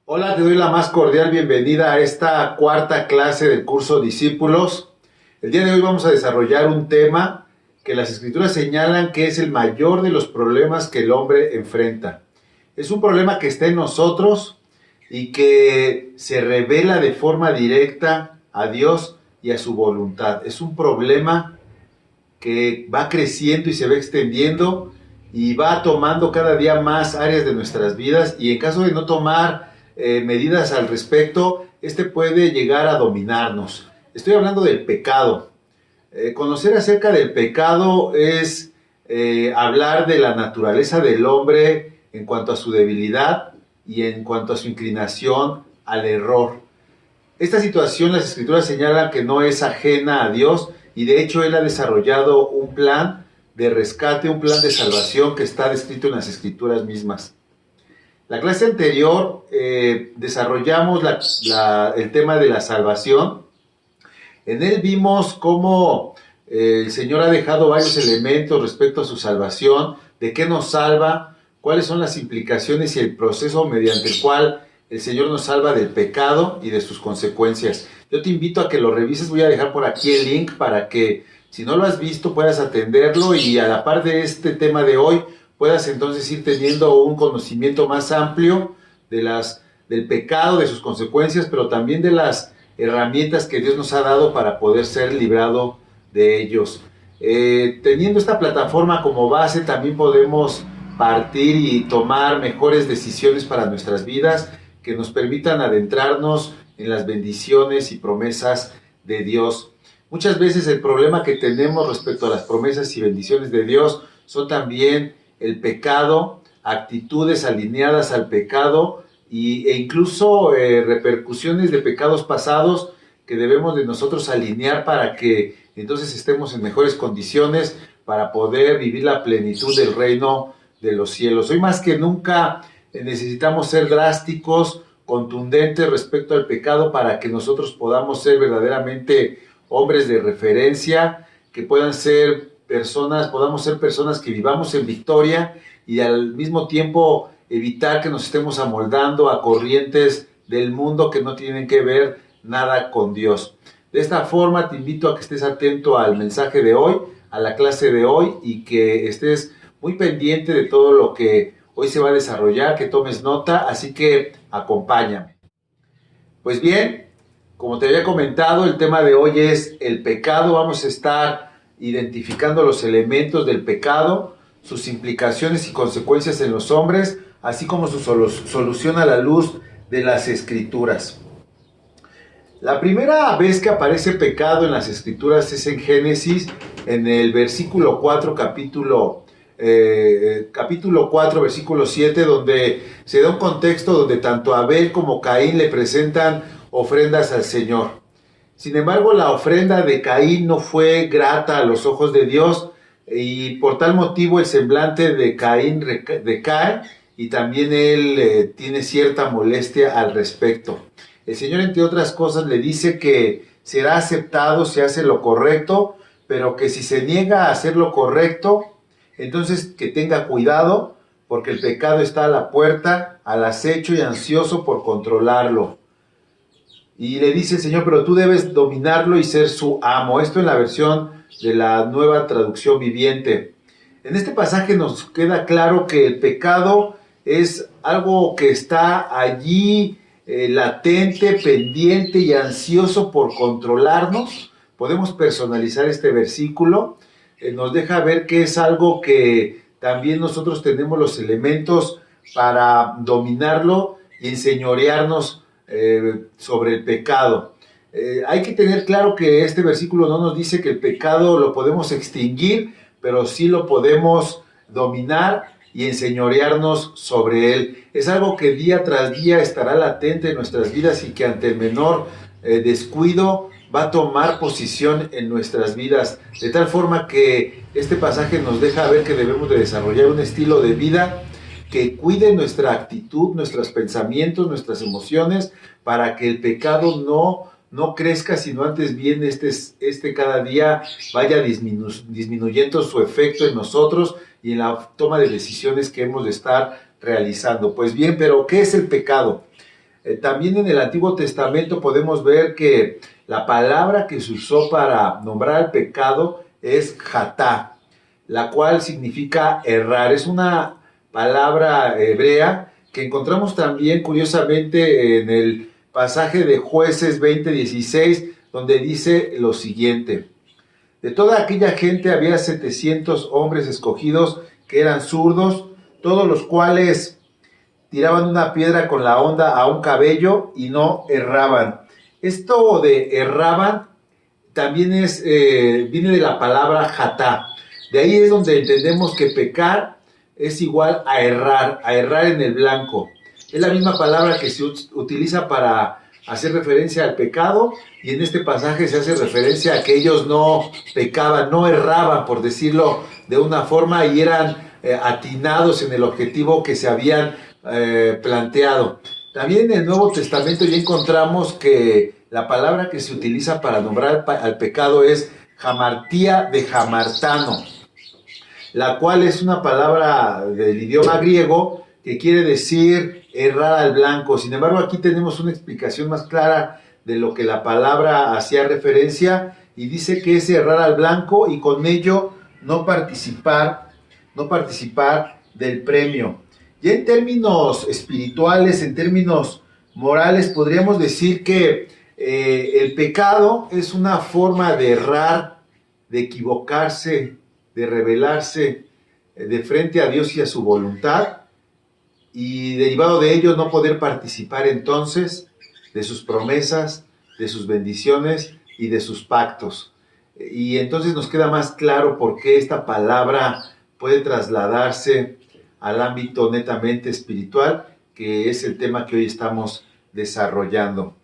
Hola, te doy la más cordial bienvenida a esta cuarta clase del curso Discípulos. El día de hoy vamos a desarrollar un tema que las Escrituras señalan que es el mayor de los problemas que el hombre enfrenta. Es un problema que está en nosotros y que se revela de forma directa a Dios y a su voluntad. Es un problema que va creciendo y se va extendiendo y va tomando cada día más áreas de nuestras vidas, y en caso de no tomar medidas al respecto, este puede llegar a dominarnos. Estoy hablando del pecado. Conocer acerca del pecado es hablar de la naturaleza del hombre en cuanto a su debilidad y en cuanto a su inclinación al error. Esta situación las Escrituras señalan que no es ajena a Dios, y de hecho Él ha desarrollado un plan de rescate, un plan de salvación que está descrito en las Escrituras mismas. La clase anterior desarrollamos el tema de la salvación. En él vimos cómo el Señor ha dejado varios elementos respecto a su salvación, de qué nos salva, cuáles son las implicaciones y el proceso mediante el cual el Señor nos salva del pecado y de sus consecuencias. Yo te invito a que lo revises. Voy a dejar por aquí el link para que, si no lo has visto, puedas atenderlo y a la par de este tema de hoy puedas entonces ir teniendo un conocimiento más amplio del pecado, de sus consecuencias, pero también de las herramientas que Dios nos ha dado para poder ser librado de ellos. Teniendo esta plataforma como base, también podemos partir y tomar mejores decisiones para nuestras vidas que nos permitan adentrarnos en las bendiciones y promesas de Dios. Muchas veces el problema que tenemos respecto a las promesas y bendiciones de Dios son también el pecado, actitudes alineadas al pecado e incluso repercusiones de pecados pasados que debemos de nosotros alinear para que entonces estemos en mejores condiciones para poder vivir la plenitud del reino de los cielos. Hoy más que nunca necesitamos ser drásticos, contundentes respecto al pecado para que nosotros podamos ser verdaderamente hombres de referencia, que podamos ser personas que vivamos en victoria y al mismo tiempo evitar que nos estemos amoldando a corrientes del mundo que no tienen que ver nada con Dios. De esta forma te invito a que estés atento al mensaje de hoy, a la clase de hoy, y que estés muy pendiente de todo lo que hoy se va a desarrollar, que tomes nota, así que acompáñame. Pues bien, como te había comentado, el tema de hoy es el pecado. Vamos a estar identificando los elementos del pecado, sus implicaciones y consecuencias en los hombres, así como su solución a la luz de las Escrituras. La primera vez que aparece pecado en las Escrituras es en Génesis, en el versículo 4, capítulo 4, versículo 7, donde se da un contexto donde tanto Abel como Caín le presentan ofrendas al Señor. Sin embargo, la ofrenda de Caín no fue grata a los ojos de Dios, y por tal motivo el semblante de Caín decae, y también él tiene cierta molestia al respecto. El Señor, entre otras cosas, le dice que será aceptado si hace lo correcto, pero que si se niega a hacer lo correcto, entonces que tenga cuidado, porque el pecado está a la puerta, al acecho y ansioso por controlarlo. Y le dice el Señor, pero tú debes dominarlo y ser su amo. Esto en la versión de la Nueva Traducción Viviente. En este pasaje nos queda claro que el pecado es algo que está allí latente, pendiente y ansioso por controlarnos. Podemos personalizar este versículo. Nos deja ver que es algo que también nosotros tenemos los elementos para dominarlo y enseñorearnos sobre el pecado. Hay que tener claro que este versículo no nos dice que el pecado lo podemos extinguir, pero sí lo podemos dominar y enseñorearnos sobre él. Es algo que día tras día estará latente en nuestras vidas y que ante el menor descuido va a tomar posición en nuestras vidas, de tal forma que este pasaje nos deja ver que debemos de desarrollar un estilo de vida que cuide nuestra actitud, nuestros pensamientos, nuestras emociones, para que el pecado no no crezca, sino antes bien este cada día vaya disminuyendo su efecto en nosotros y en la toma de decisiones que hemos de estar realizando. Pues bien, pero ¿qué es el pecado? También en el Antiguo Testamento podemos ver que la palabra que se usó para nombrar el pecado es hatá, la cual significa errar. Es una palabra hebrea que encontramos también curiosamente en el pasaje de Jueces 20:16, donde dice lo siguiente: de toda aquella gente había 700 hombres escogidos que eran zurdos, todos los cuales tiraban una piedra con la honda a un cabello y no erraban. Esto de erraban también viene de la palabra hatá. De ahí es donde entendemos que pecar es igual a errar en el blanco. Es la misma palabra que se utiliza para hacer referencia al pecado, y en este pasaje se hace referencia a que ellos no pecaban, no erraban, por decirlo de una forma, y eran atinados en el objetivo que se habían planteado. También en el Nuevo Testamento ya encontramos que la palabra que se utiliza para nombrar al pecado es hamartía de hamartano, la cual es una palabra del idioma griego que quiere decir errar al blanco. Sin embargo, aquí tenemos una explicación más clara de lo que la palabra hacía referencia, y dice que es errar al blanco y con ello no participar del premio. Ya en términos espirituales, en términos morales, podríamos decir que el pecado es una forma de errar, de equivocarse, de rebelarse de frente a Dios y a su voluntad, y derivado de ello no poder participar entonces de sus promesas, de sus bendiciones y de sus pactos. Y entonces nos queda más claro por qué esta palabra puede trasladarse al ámbito netamente espiritual, que es el tema que hoy estamos desarrollando.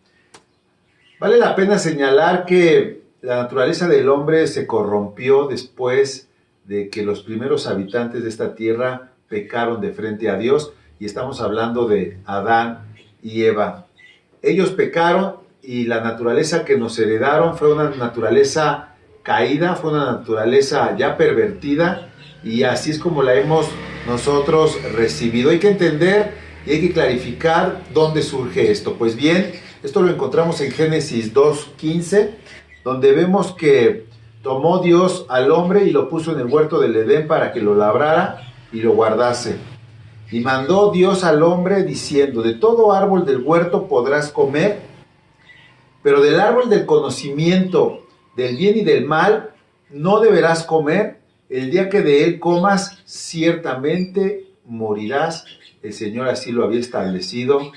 Vale la pena señalar que la naturaleza del hombre se corrompió después de que los primeros habitantes de esta tierra pecaron de frente a Dios, y estamos hablando de Adán y Eva. Ellos pecaron y la naturaleza que nos heredaron fue una naturaleza caída, fue una naturaleza ya pervertida, y así es como la hemos nosotros recibido. Hay que entender y hay que clarificar dónde surge esto. Pues bien, esto lo encontramos en Génesis 2:15, donde vemos que tomó Dios al hombre y lo puso en el huerto del Edén para que lo labrara y lo guardase. Y mandó Dios al hombre diciendo: de todo árbol del huerto podrás comer, pero del árbol del conocimiento del bien y del mal no deberás comer. El día que de él comas, ciertamente morirás. El Señor así lo había establecido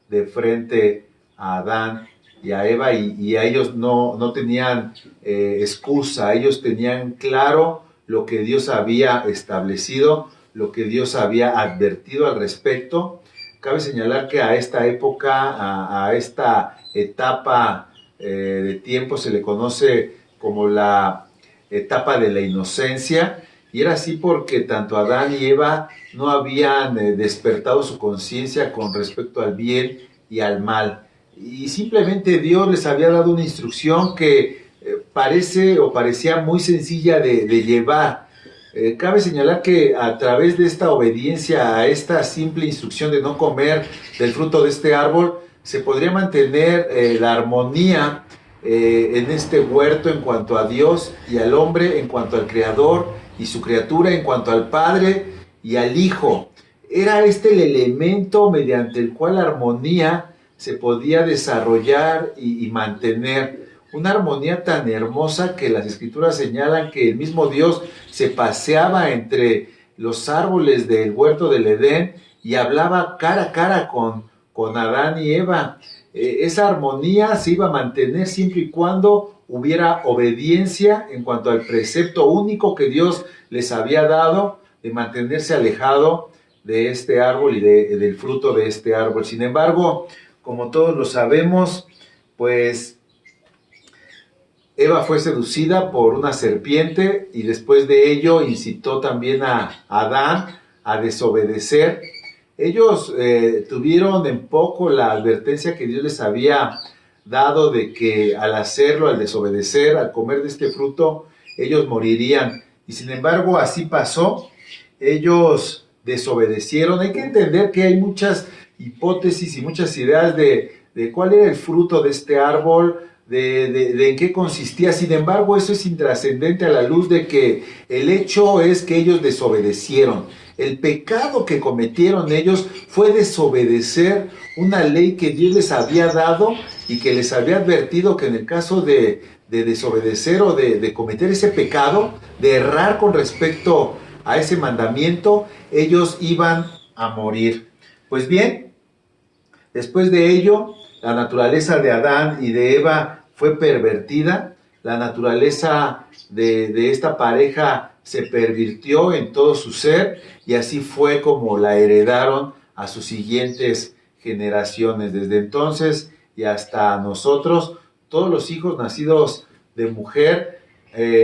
de frente a Adán y a Eva, y a ellos no tenían excusa. Ellos tenían claro lo que Dios había establecido, lo que Dios había advertido al respecto. Cabe señalar que a esta época, a esta etapa de tiempo, se le conoce como la etapa de la inocencia, y era así porque tanto Adán y Eva no habían despertado su conciencia con respecto al bien y al mal, y simplemente Dios les había dado una instrucción que parecía muy sencilla de llevar. Cabe señalar que a través de esta obediencia a esta simple instrucción de no comer del fruto de este árbol, se podría mantener la armonía en este huerto en cuanto a Dios y al hombre, en cuanto al Creador y su criatura, en cuanto al Padre y al Hijo. Era este el elemento mediante el cual la armonía se podía desarrollar y mantener. Una armonía tan hermosa que las Escrituras señalan que el mismo Dios se paseaba entre los árboles del huerto del Edén y hablaba cara a cara con Adán y Eva. Esa armonía se iba a mantener siempre y cuando hubiera obediencia en cuanto al precepto único que Dios les había dado, de mantenerse alejado de este árbol y del fruto de este árbol. Sin embargo, como todos lo sabemos, pues Eva fue seducida por una serpiente, y después de ello incitó también a Adán a desobedecer. Ellos tuvieron en poco la advertencia que Dios les había dado de que al hacerlo, al desobedecer, al comer de este fruto, ellos morirían. Y sin embargo, así pasó. Ellos desobedecieron. Hay que entender que hay muchas hipótesis y muchas ideas de cuál era el fruto de este árbol, de en qué consistía. Sin embargo, eso es intrascendente a la luz de que el hecho es que ellos desobedecieron. El pecado que cometieron ellos fue desobedecer una ley que Dios les había dado y que les había advertido que en el caso de desobedecer o de cometer ese pecado, de errar con respecto a ese mandamiento, ellos iban a morir. Pues bien, después de ello, la naturaleza de Adán y de Eva fue pervertida, la naturaleza de esta pareja se pervirtió en todo su ser y así fue como la heredaron a sus siguientes generaciones. Desde entonces y hasta nosotros, todos los hijos nacidos de mujer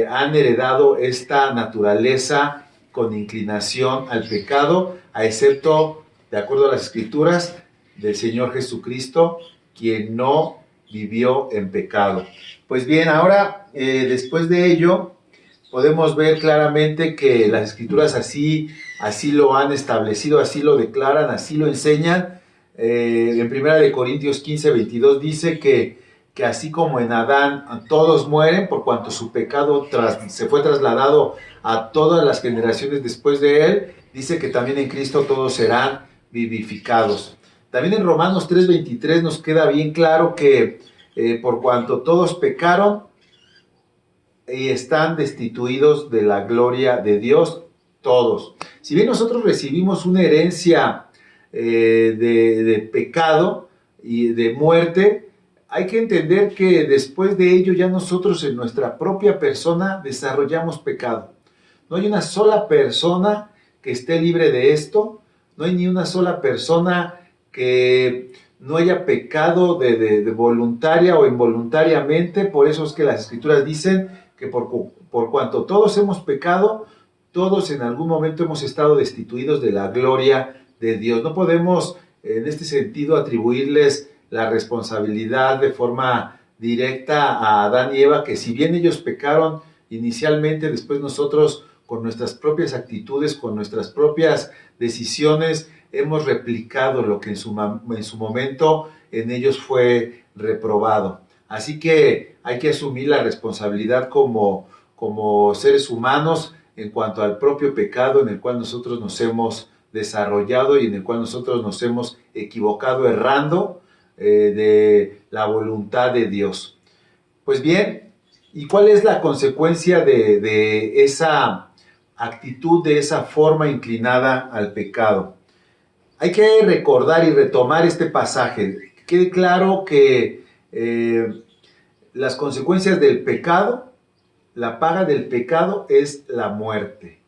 han heredado esta naturaleza con inclinación al pecado, a excepto, de acuerdo a las Escrituras, del Señor Jesucristo, quien no vivió en pecado. Pues bien, ahora, después de ello, podemos ver claramente que las Escrituras así lo han establecido, así lo declaran, así lo enseñan. En 1 Corintios 15:22 dice que así como en Adán todos mueren, por cuanto su pecado se fue trasladado a todas las generaciones después de él, dice que también en Cristo todos serán vivificados. También en Romanos 3:23 nos queda bien claro que por cuanto todos pecaron y están destituidos de la gloria de Dios, todos. Si bien nosotros recibimos una herencia de pecado y de muerte, hay que entender que después de ello ya nosotros en nuestra propia persona desarrollamos pecado. No hay una sola persona que esté libre de esto, no hay ni una sola persona que no haya pecado de voluntaria o involuntariamente. Por eso es que las Escrituras dicen que por cuanto todos hemos pecado, todos en algún momento hemos estado destituidos de la gloria de Dios. No podemos en este sentido atribuirles la responsabilidad de forma directa a Adán y Eva, que si bien ellos pecaron inicialmente, después nosotros con nuestras propias actitudes, con nuestras propias decisiones, hemos replicado lo que en su momento en ellos fue reprobado. Así que hay que asumir la responsabilidad como seres humanos en cuanto al propio pecado en el cual nosotros nos hemos desarrollado y en el cual nosotros nos hemos equivocado errando de la voluntad de Dios. Pues bien, ¿y cuál es la consecuencia de esa actitud, de esa forma inclinada al pecado? Hay que recordar y retomar este pasaje. Quede claro que las consecuencias del pecado, la paga del pecado es la muerte.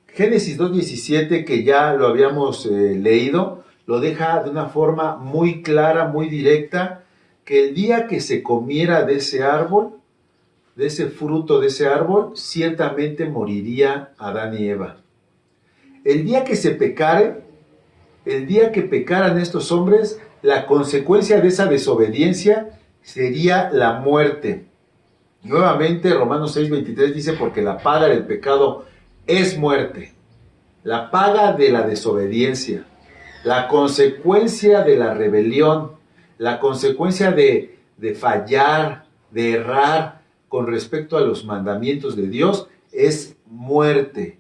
Génesis 2:17, que ya lo habíamos leído, lo deja de una forma muy clara, muy directa, que el día que se comiera de ese árbol, de ese fruto de ese árbol, ciertamente moriría Adán y Eva. El día que se pecare, el día que pecaran estos hombres, la consecuencia de esa desobediencia sería la muerte. Nuevamente, Romanos 6:23 dice, porque la paga del pecado es muerte. La paga de la desobediencia, la consecuencia de la rebelión, la consecuencia de fallar, de errar con respecto a los mandamientos de Dios es muerte.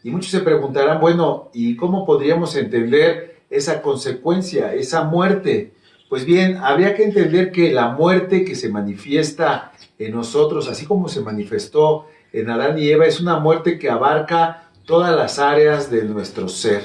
Y muchos se preguntarán, bueno, ¿y cómo podríamos entender esa consecuencia, esa muerte? Pues bien, habría que entender que la muerte que se manifiesta en nosotros, así como se manifestó en Adán y Eva, es una muerte que abarca todas las áreas de nuestro ser.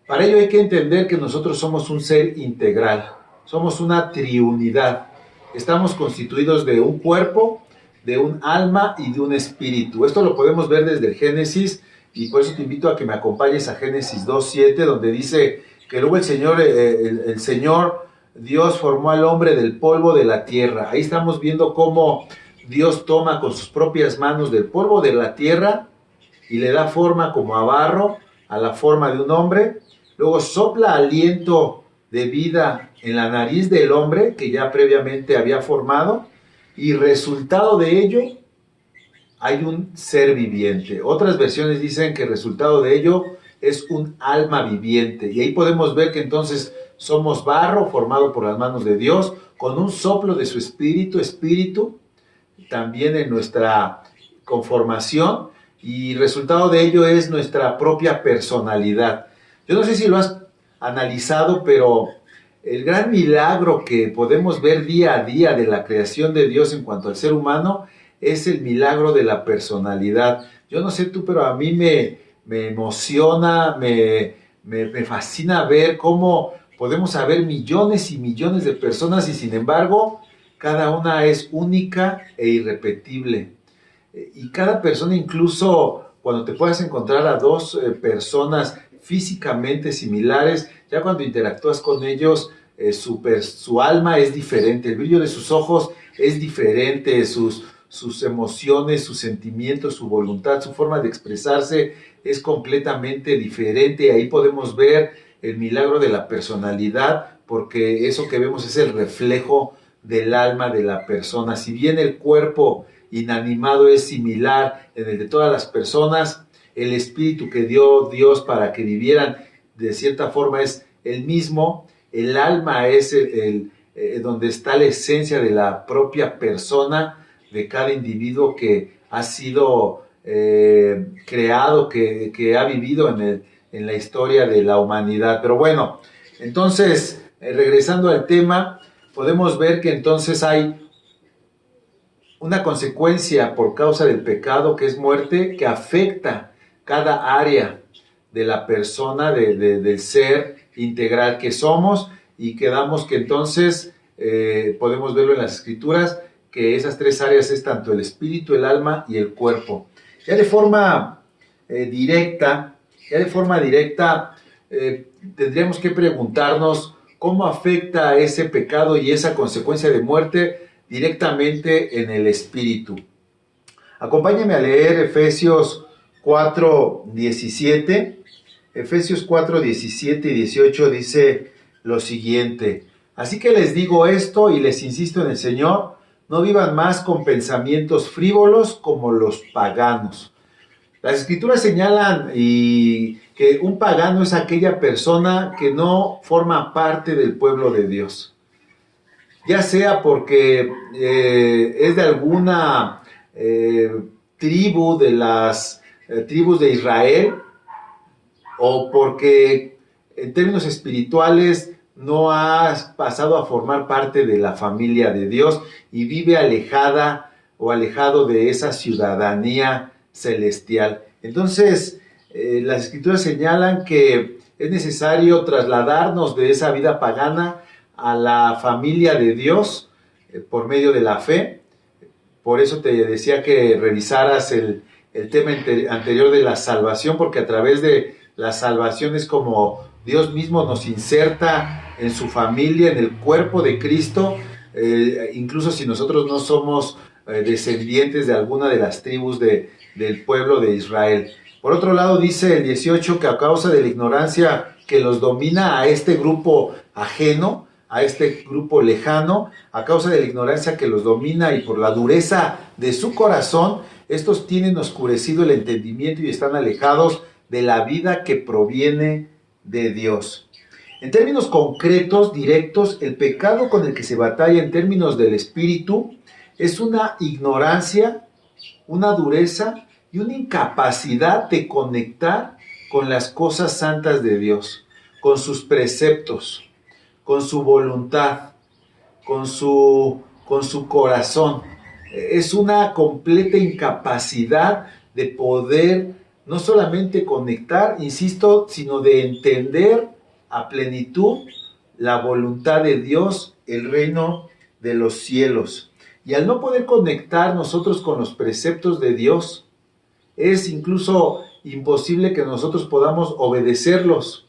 Para ello hay que entender que nosotros somos un ser integral, somos una triunidad. Estamos constituidos de un cuerpo, de un alma y de un espíritu. Esto lo podemos ver desde el Génesis, y por eso te invito a que me acompañes a Génesis 2:7, donde dice que luego el Señor Dios formó al hombre del polvo de la tierra. Ahí estamos viendo cómo Dios toma con sus propias manos del polvo de la tierra y le da forma como a barro, a la forma de un hombre. Luego sopla aliento de vida en la nariz del hombre que ya previamente había formado, y resultado de ello hay un ser viviente. Otras versiones dicen que el resultado de ello es un alma viviente. Y ahí podemos ver que entonces somos barro formado por las manos de Dios, con un soplo de su espíritu, también en nuestra conformación, y resultado de ello es nuestra propia personalidad. Yo no sé si lo has analizado, pero el gran milagro que podemos ver día a día de la creación de Dios en cuanto al ser humano es el milagro de la personalidad. Yo no sé tú, pero a mí me emociona, me fascina ver cómo podemos haber millones y millones de personas y sin embargo cada una es única e irrepetible. Y cada persona, incluso cuando te puedas encontrar a dos personas físicamente similares, ya cuando interactúas con ellos, su alma es diferente, el brillo de sus ojos es diferente, sus emociones, sus sentimientos, su voluntad, su forma de expresarse es completamente diferente. Ahí podemos ver el milagro de la personalidad, porque eso que vemos es el reflejo del alma de la persona. Si bien el cuerpo inanimado es similar en el de todas las personas, el espíritu que dio Dios para que vivieran de cierta forma es el mismo. El alma es donde está la esencia de la propia persona, de cada individuo que ha sido creado, que ha vivido en la historia de la humanidad. Pero bueno, entonces, regresando al tema, podemos ver que entonces hay una consecuencia por causa del pecado, que es muerte, que afecta cada área de la persona, del ser integral que somos, y quedamos que entonces podemos verlo en las escrituras, que esas tres áreas es tanto el espíritu, el alma y el cuerpo. Ya de forma directa, tendríamos que preguntarnos cómo afecta ese pecado y esa consecuencia de muerte directamente en el espíritu. Acompáñenme a leer Efesios 4:17. Efesios 4:17 y 18 dice lo siguiente: así que les digo esto y les insisto en el Señor, no vivan más con pensamientos frívolos como los paganos. Las escrituras señalan que un pagano es aquella persona que no forma parte del pueblo de Dios, ya sea porque es de alguna tribu de las tribus de Israel, o porque en términos espirituales no has pasado a formar parte de la familia de Dios y vive alejada o alejado de esa ciudadanía celestial. Entonces, las escrituras señalan que es necesario trasladarnos de esa vida pagana a la familia de Dios por medio de la fe. Por eso te decía que revisaras el tema anterior de la salvación, porque a través de la salvación es como Dios mismo nos inserta en su familia, en el cuerpo de Cristo, incluso si nosotros no somos descendientes de alguna de las tribus del pueblo de Israel. Por otro lado, dice el 18 que a causa de la ignorancia que los domina a este grupo ajeno, a este grupo lejano, a causa de la ignorancia que los domina y por la dureza de su corazón, estos tienen oscurecido el entendimiento y están alejados de la vida que proviene de Dios. En términos concretos, directos, el pecado con el que se batalla en términos del espíritu es una ignorancia, una dureza y una incapacidad de conectar con las cosas santas de Dios, con sus preceptos, con su voluntad, con su corazón. Es una completa incapacidad de poder no solamente conectar, insisto, sino de entender a plenitud la voluntad de Dios, el reino de los cielos. Y al no poder conectar nosotros con los preceptos de Dios, es incluso imposible que nosotros podamos obedecerlos,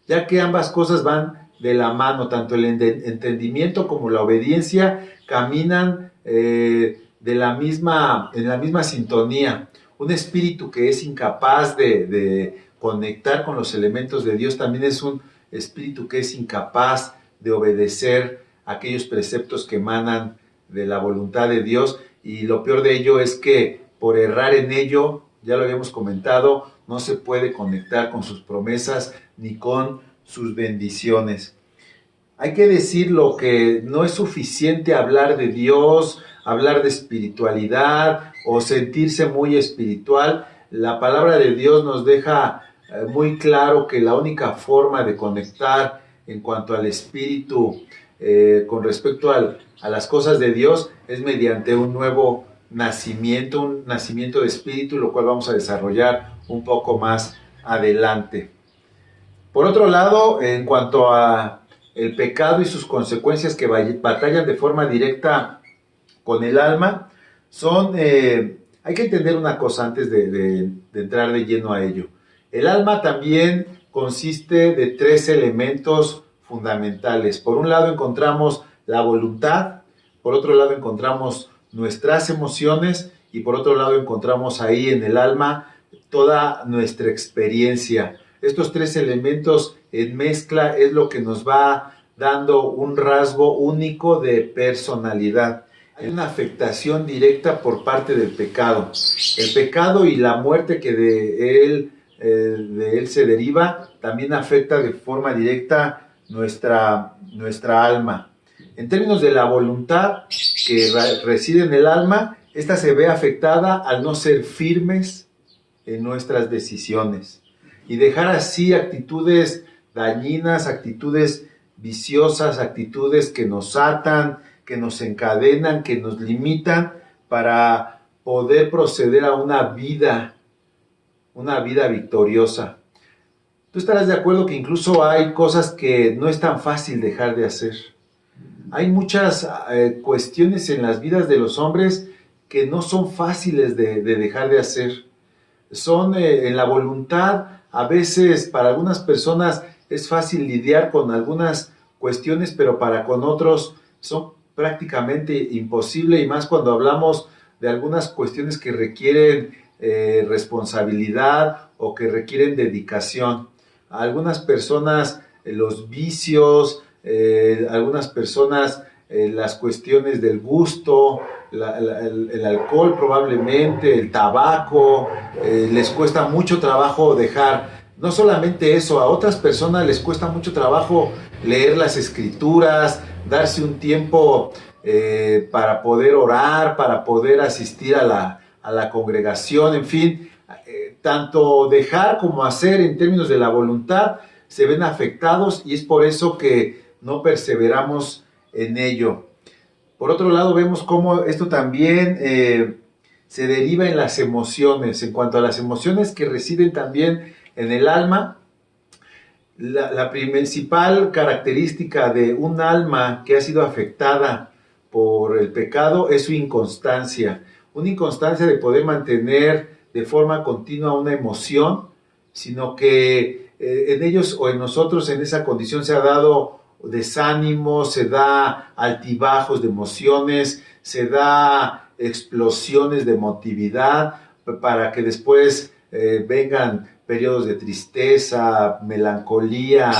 ya que ambas cosas van de la mano, tanto el entendimiento como la obediencia caminan en la misma sintonía. Un espíritu que es incapaz de conectar con los elementos de Dios también es un espíritu que es incapaz de obedecer aquellos preceptos que emanan de la voluntad de Dios, y lo peor de ello es que por errar en ello, ya lo habíamos comentado, no se puede conectar con sus promesas ni con sus bendiciones. Hay que decirlo, que no es suficiente hablar de Dios, hablar de espiritualidad o sentirse muy espiritual. La palabra de Dios nos deja muy claro que la única forma de conectar en cuanto al espíritu con respecto a las cosas de Dios es mediante un nuevo nacimiento, un nacimiento de espíritu, lo cual vamos a desarrollar un poco más adelante. Por otro lado, en cuanto a el pecado y sus consecuencias que batallan de forma directa con el alma, hay que entender una cosa antes de entrar de lleno a ello. El alma también consiste de tres elementos fundamentales. Por un lado encontramos la voluntad, por otro lado encontramos nuestras emociones y por otro lado encontramos ahí en el alma toda nuestra experiencia. Estos tres elementos en mezcla es lo que nos va dando un rasgo único de personalidad. Hay una afectación directa por parte del pecado. El pecado y la muerte que de él se deriva también afecta de forma directa nuestra alma. En términos de la voluntad que reside en el alma, esta se ve afectada al no ser firmes en nuestras decisiones y dejar así actitudes dañinas, actitudes viciosas, actitudes que nos atan, que nos encadenan, que nos limitan para poder proceder a una vida victoriosa. Tú estarás de acuerdo que incluso hay cosas que no es tan fácil dejar de hacer. Hay muchas cuestiones en las vidas de los hombres que no son fáciles de dejar de hacer. Son en la voluntad, a veces para algunas personas es fácil lidiar con algunas cuestiones, pero para con otros son prácticamente imposible, y más cuando hablamos de algunas cuestiones que requieren responsabilidad o que requieren dedicación. A algunas personas los vicios, algunas personas las cuestiones del gusto, el alcohol probablemente, el tabaco, les cuesta mucho trabajo dejar. No solamente eso, a otras personas les cuesta mucho trabajo leer las escrituras, darse un tiempo para poder orar, para poder asistir a la congregación, en fin, tanto dejar como hacer en términos de la voluntad se ven afectados, y es por eso que no perseveramos en ello. Por otro lado, vemos cómo esto también se deriva en las emociones. En cuanto a las emociones que residen también en el alma, la principal característica de un alma que ha sido afectada por el pecado es su inconstancia. Una inconstancia de poder mantener de forma continua una emoción, sino que en ellos o en nosotros en esa condición se ha dado desánimo, se da altibajos de emociones, se da explosiones de emotividad para que después vengan periodos de tristeza, melancolía,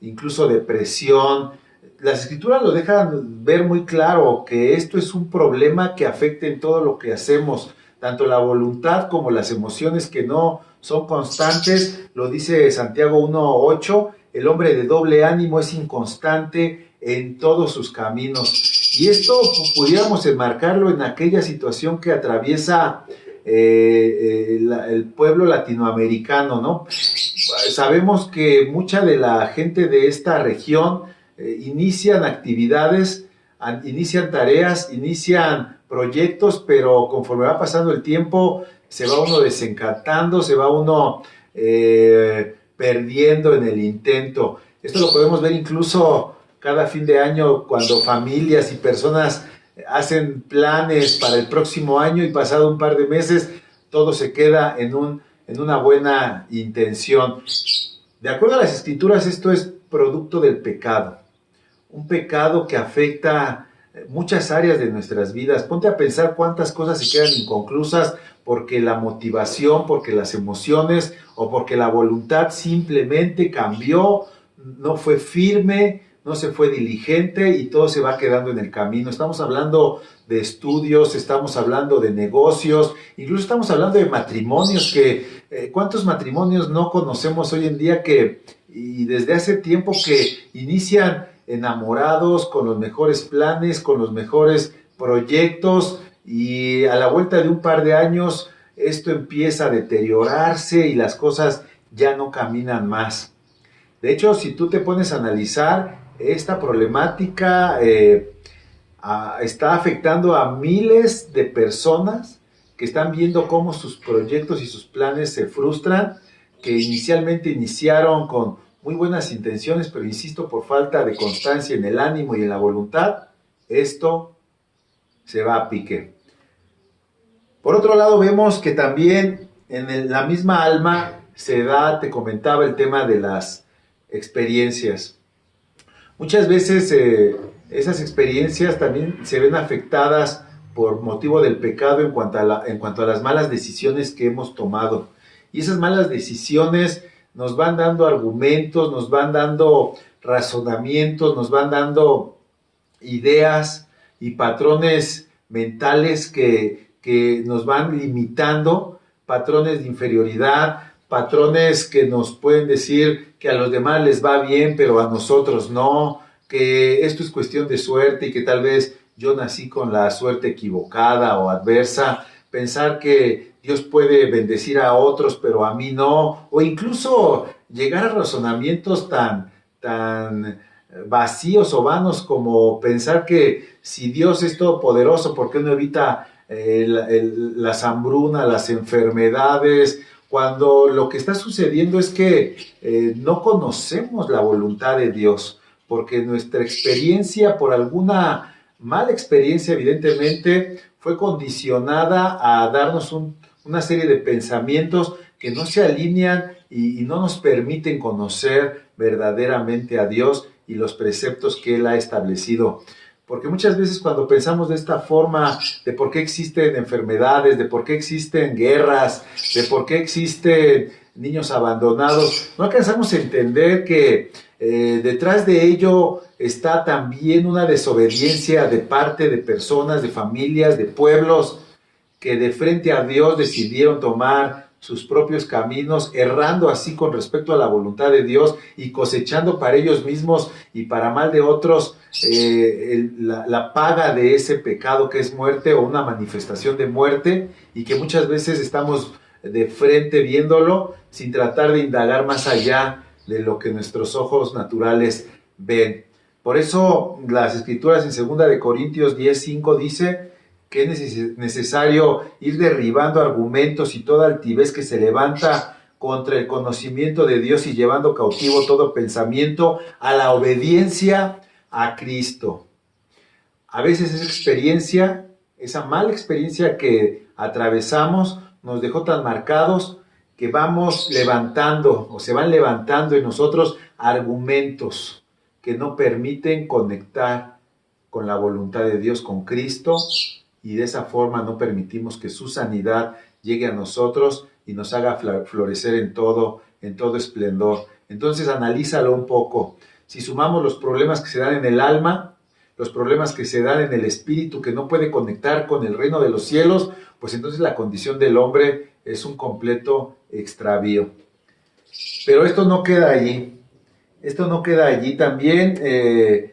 incluso depresión. Las escrituras lo dejan ver muy claro, que esto es un problema que afecta en todo lo que hacemos, tanto la voluntad como las emociones que no son constantes. Lo dice Santiago 1:8, el hombre de doble ánimo es inconstante en todos sus caminos. Y esto pudiéramos enmarcarlo en aquella situación que atraviesa el pueblo latinoamericano, ¿no? Sabemos que mucha de la gente de esta región inician actividades, inician tareas, inician proyectos, pero conforme va pasando el tiempo se va uno desencantando, se va uno perdiendo en el intento. Esto lo podemos ver incluso cada fin de año, cuando familias y personas hacen planes para el próximo año y pasado un par de meses todo se queda en una buena intención. De acuerdo a las escrituras, esto es producto del pecado, un pecado que afecta muchas áreas de nuestras vidas. Ponte a pensar cuántas cosas se quedan inconclusas porque la motivación, porque las emociones o porque la voluntad simplemente cambió, no fue firme, no se fue diligente y todo se va quedando en el camino. Estamos hablando de estudios, estamos hablando de negocios, incluso estamos hablando de matrimonios ¿cuántos matrimonios no conocemos hoy en día y desde hace tiempo que inician enamorados, con los mejores planes, con los mejores proyectos y a la vuelta de un par de años esto empieza a deteriorarse y las cosas ya no caminan más? De hecho, si tú te pones a analizar, esta problemática está afectando a miles de personas que están viendo cómo sus proyectos y sus planes se frustran, que inicialmente iniciaron con muy buenas intenciones, pero insisto, por falta de constancia en el ánimo y en la voluntad, esto se va a pique. Por otro lado, vemos que también en la misma alma se da, te comentaba, el tema de las experiencias. Muchas veces esas experiencias también se ven afectadas por motivo del pecado en cuanto a las malas decisiones que hemos tomado. Y esas malas decisiones nos van dando argumentos, nos van dando razonamientos, nos van dando ideas y patrones mentales que nos van limitando, patrones de inferioridad, patrones que nos pueden decir que a los demás les va bien, pero a nosotros no, que esto es cuestión de suerte y que tal vez yo nací con la suerte equivocada o adversa, pensar que Dios puede bendecir a otros, pero a mí no, o incluso llegar a razonamientos tan vacíos o vanos como pensar que si Dios es todopoderoso, ¿por qué no evita las hambrunas, las enfermedades? Cuando lo que está sucediendo es que no conocemos la voluntad de Dios, porque nuestra experiencia, por alguna mala experiencia evidentemente, fue condicionada a darnos una serie de pensamientos que no se alinean y no nos permiten conocer verdaderamente a Dios y los preceptos que Él ha establecido. Porque muchas veces cuando pensamos de esta forma, de por qué existen enfermedades, de por qué existen guerras, de por qué existen niños abandonados, no alcanzamos a entender que detrás de ello está también una desobediencia de parte de personas, de familias, de pueblos, que de frente a Dios decidieron tomar sus propios caminos, errando así con respecto a la voluntad de Dios y cosechando para ellos mismos y para mal de otros la paga de ese pecado que es muerte o una manifestación de muerte, y que muchas veces estamos de frente viéndolo sin tratar de indagar más allá de lo que nuestros ojos naturales ven. Por eso las escrituras en 2 Corintios 10:5 dice que es necesario ir derribando argumentos y toda altivez que se levanta contra el conocimiento de Dios y llevando cautivo todo pensamiento a la obediencia a Cristo. A veces esa experiencia, esa mala experiencia que atravesamos, nos dejó tan marcados que vamos levantando o se van levantando en nosotros argumentos que no permiten conectar con la voluntad de Dios, con Cristo, y de esa forma no permitimos que su sanidad llegue a nosotros y nos haga florecer en todo esplendor. Entonces analízalo un poco. Si sumamos los problemas que se dan en el alma, los problemas que se dan en el espíritu, que no puede conectar con el reino de los cielos, pues entonces la condición del hombre es un completo extravío. Pero esto no queda allí. Esto no queda allí también.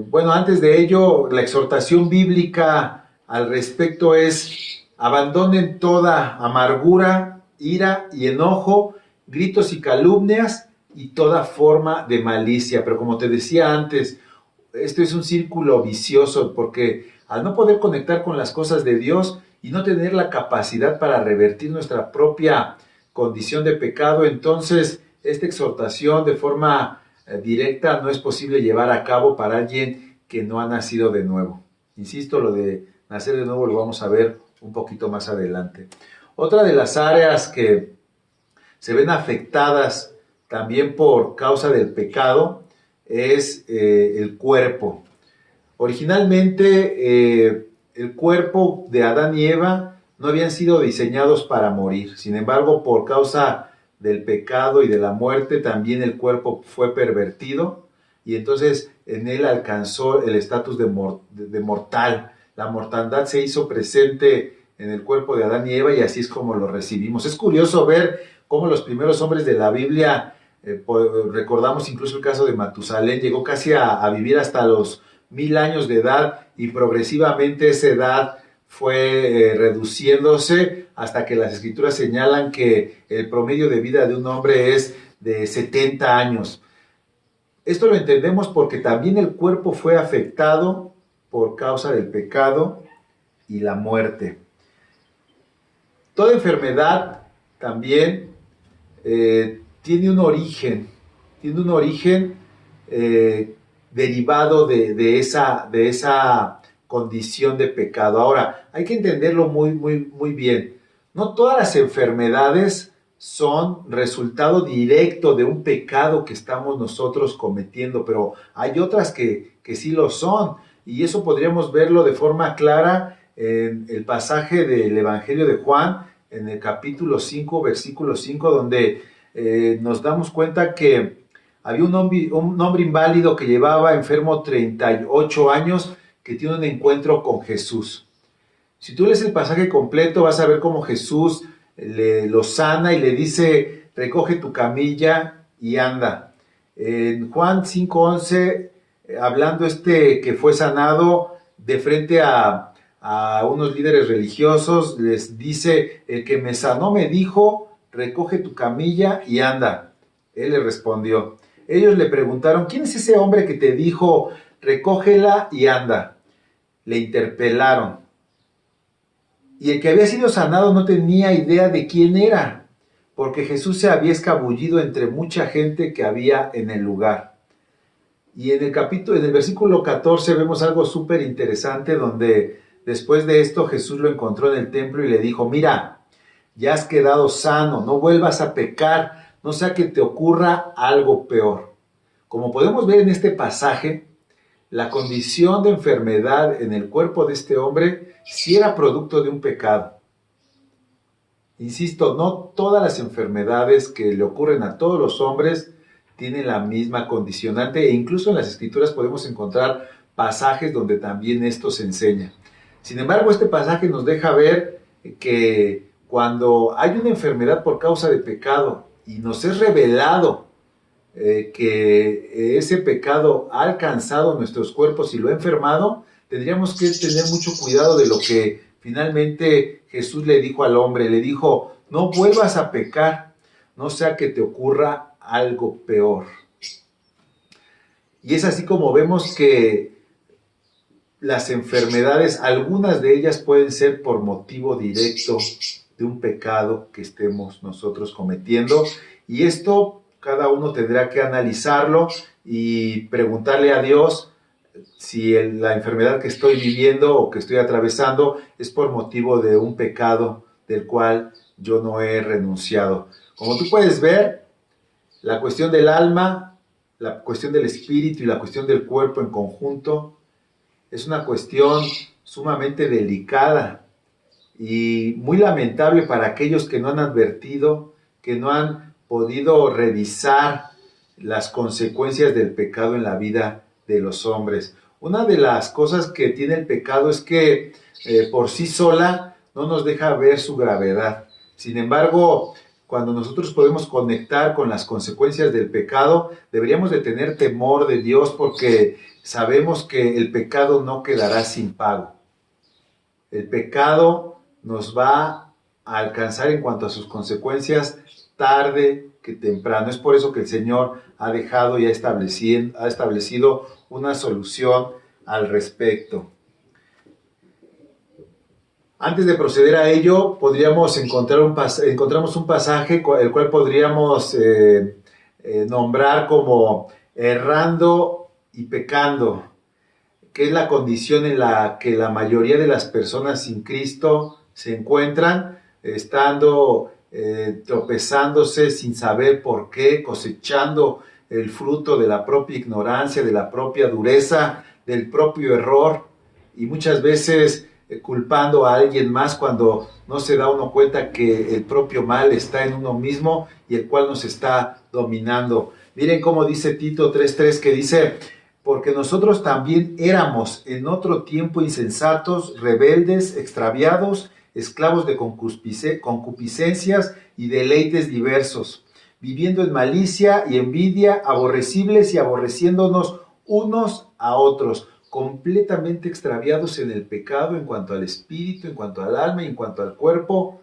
Bueno, antes de ello, la exhortación bíblica al respecto es: abandonen toda amargura, ira y enojo, gritos y calumnias y toda forma de malicia. Pero como te decía antes, esto es un círculo vicioso, porque al no poder conectar con las cosas de Dios y no tener la capacidad para revertir nuestra propia condición de pecado, entonces esta exhortación de forma directa no es posible llevar a cabo para alguien que no ha nacido de nuevo. Insisto, lo de nacer de nuevo lo vamos a ver un poquito más adelante. Otra de las áreas que se ven afectadas también por causa del pecado es el cuerpo. Originalmente el cuerpo de Adán y Eva no habían sido diseñados para morir. Sin embargo, por causa del pecado y de la muerte, también el cuerpo fue pervertido y entonces en él alcanzó el estatus de mortal. La mortandad se hizo presente en el cuerpo de Adán y Eva y así es como lo recibimos. Es curioso ver cómo los primeros hombres de la Biblia, recordamos incluso el caso de Matusalén, llegó casi a vivir hasta los 1000 años de edad y progresivamente esa edad fue reduciéndose hasta que las escrituras señalan que el promedio de vida de un hombre es de 70 años. Esto lo entendemos porque también el cuerpo fue afectado por causa del pecado y la muerte. Toda enfermedad también tiene un origen derivado de esa condición de pecado. Ahora, hay que entenderlo muy bien. No todas las enfermedades son resultado directo de un pecado que estamos nosotros cometiendo, pero hay otras que sí lo son. Y eso podríamos verlo de forma clara en el pasaje del Evangelio de Juan, en el capítulo 5, versículo 5, donde nos damos cuenta que había un hombre inválido que llevaba enfermo 38 años, que tiene un encuentro con Jesús. Si tú lees el pasaje completo, vas a ver cómo Jesús lo sana y le dice, recoge tu camilla y anda. En Juan 5:11, hablando que fue sanado de frente a unos líderes religiosos, les dice, el que me sanó me dijo, recoge tu camilla y anda. Él le respondió. Ellos le preguntaron, ¿quién es ese hombre que te dijo, recógela y anda? Le interpelaron. Y el que había sido sanado no tenía idea de quién era, porque Jesús se había escabullido entre mucha gente que había en el lugar. Y en el versículo 14 vemos algo súper interesante, donde después de esto Jesús lo encontró en el templo y le dijo, mira, ya has quedado sano, no vuelvas a pecar, no sea que te ocurra algo peor. Como podemos ver en este pasaje, la condición de enfermedad en el cuerpo de este hombre sí era producto de un pecado. Insisto, no todas las enfermedades que le ocurren a todos los hombres tienen la misma condicionante e incluso en las escrituras podemos encontrar pasajes donde también esto se enseña. Sin embargo, este pasaje nos deja ver que cuando hay una enfermedad por causa de pecado y nos es revelado que ese pecado ha alcanzado nuestros cuerpos y lo ha enfermado, tendríamos que tener mucho cuidado de lo que finalmente Jesús le dijo al hombre. Le dijo, no vuelvas a pecar, no sea que te ocurra algo peor. Y es así como vemos que las enfermedades, algunas de ellas pueden ser por motivo directo de un pecado que estemos nosotros cometiendo. Y esto cada uno tendrá que analizarlo y preguntarle a Dios si la enfermedad que estoy viviendo o que estoy atravesando es por motivo de un pecado del cual yo no he renunciado. Como tú puedes ver, la cuestión del alma, la cuestión del espíritu y la cuestión del cuerpo en conjunto es una cuestión sumamente delicada y muy lamentable para aquellos que no han advertido, que no han podido revisar las consecuencias del pecado en la vida de los hombres. Una de las cosas que tiene el pecado es que por sí sola no nos deja ver su gravedad. Sin embargo, cuando nosotros podemos conectar con las consecuencias del pecado, deberíamos de tener temor de Dios porque sabemos que el pecado no quedará sin pago. El pecado nos va a alcanzar en cuanto a sus consecuencias tarde que temprano. Es por eso que el Señor ha dejado y ha establecido una solución al respecto. Antes de proceder a ello, encontramos un pasaje el cual podríamos nombrar como errando y pecando, que es la condición en la que la mayoría de las personas sin Cristo se encuentran, estando tropezándose sin saber por qué, cosechando el fruto de la propia ignorancia, de la propia dureza, del propio error, y muchas veces culpando a alguien más cuando no se da uno cuenta que el propio mal está en uno mismo y el cual nos está dominando. Miren cómo dice Tito 3:3, que dice: porque nosotros también éramos en otro tiempo insensatos, rebeldes, extraviados, esclavos de concupiscencias y deleites diversos, viviendo en malicia y envidia, aborrecibles y aborreciéndonos unos a otros, completamente extraviados en el pecado en cuanto al espíritu, en cuanto al alma y en cuanto al cuerpo,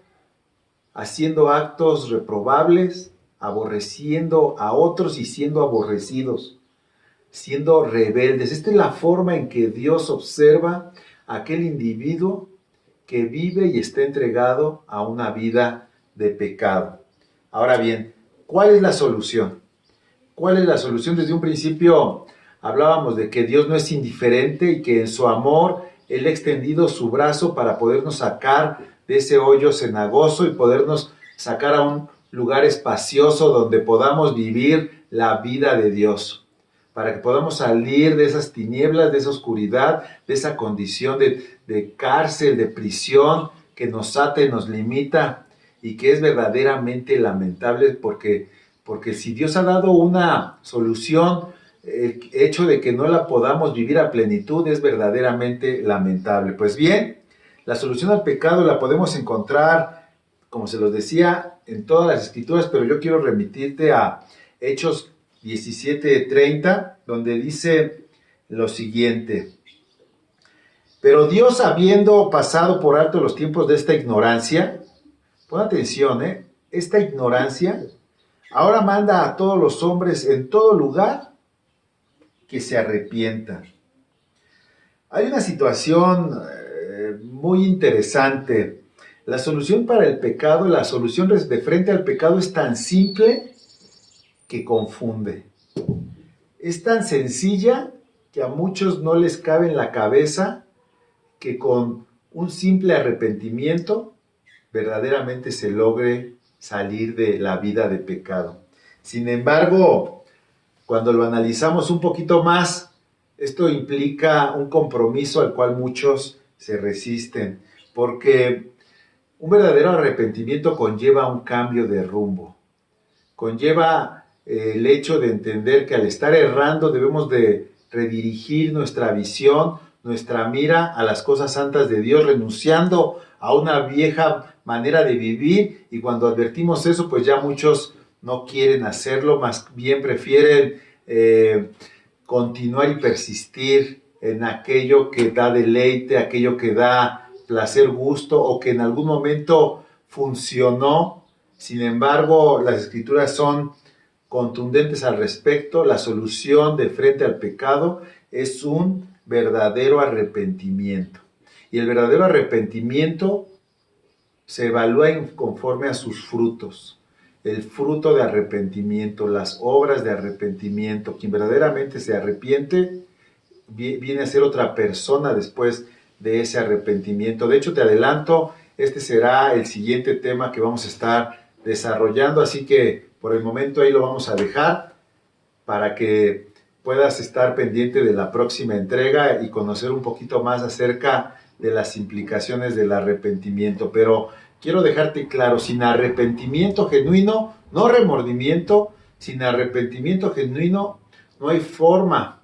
haciendo actos reprobables, aborreciendo a otros y siendo aborrecidos, siendo rebeldes. Esta es la forma en que Dios observa a aquel individuo que vive y está entregado a una vida de pecado. Ahora bien, ¿cuál es la solución? ¿Cuál es la solución? Desde un principio hablábamos de que Dios no es indiferente y que en su amor Él ha extendido su brazo para podernos sacar de ese hoyo cenagoso y podernos sacar a un lugar espacioso donde podamos vivir la vida de Dios, para que podamos salir de esas tinieblas, de esa oscuridad, de esa condición de cárcel, de prisión que nos ata y nos limita y que es verdaderamente lamentable porque si Dios ha dado una solución, el hecho de que no la podamos vivir a plenitud es verdaderamente lamentable. Pues bien, la solución al pecado la podemos encontrar, como se los decía, en todas las escrituras, pero yo quiero remitirte a Hechos 17:30, donde dice lo siguiente: pero Dios, habiendo pasado por alto los tiempos de esta ignorancia, pon atención, esta ignorancia, ahora manda a todos los hombres en todo lugar que se arrepientan. Hay una situación muy interesante. La solución para el pecado, la solución de frente al pecado es tan simple que confunde. Es tan sencilla que a muchos no les cabe en la cabeza que con un simple arrepentimiento verdaderamente se logre salir de la vida de pecado. Sin embargo, cuando lo analizamos un poquito más, esto implica un compromiso al cual muchos se resisten, porque un verdadero arrepentimiento conlleva un cambio de rumbo, conlleva el hecho de entender que al estar errando debemos de redirigir nuestra visión, nuestra mira a las cosas santas de Dios, renunciando a una vieja manera de vivir, y cuando advertimos eso, pues ya muchos no quieren hacerlo, más bien prefieren continuar y persistir en aquello que da deleite, aquello que da placer, gusto, o que en algún momento funcionó. Sin embargo, las escrituras son contundentes al respecto. La solución de frente al pecado es un verdadero arrepentimiento. Y el verdadero arrepentimiento se evalúa conforme a sus frutos. El fruto de arrepentimiento, las obras de arrepentimiento. Quien verdaderamente se arrepiente viene a ser otra persona después de ese arrepentimiento. De hecho, te adelanto, este será el siguiente tema que vamos a estar desarrollando, así que por el momento ahí lo vamos a dejar para que puedas estar pendiente de la próxima entrega y conocer un poquito más acerca de las implicaciones del arrepentimiento. Pero quiero dejarte claro, sin arrepentimiento genuino, no remordimiento, sin arrepentimiento genuino no hay forma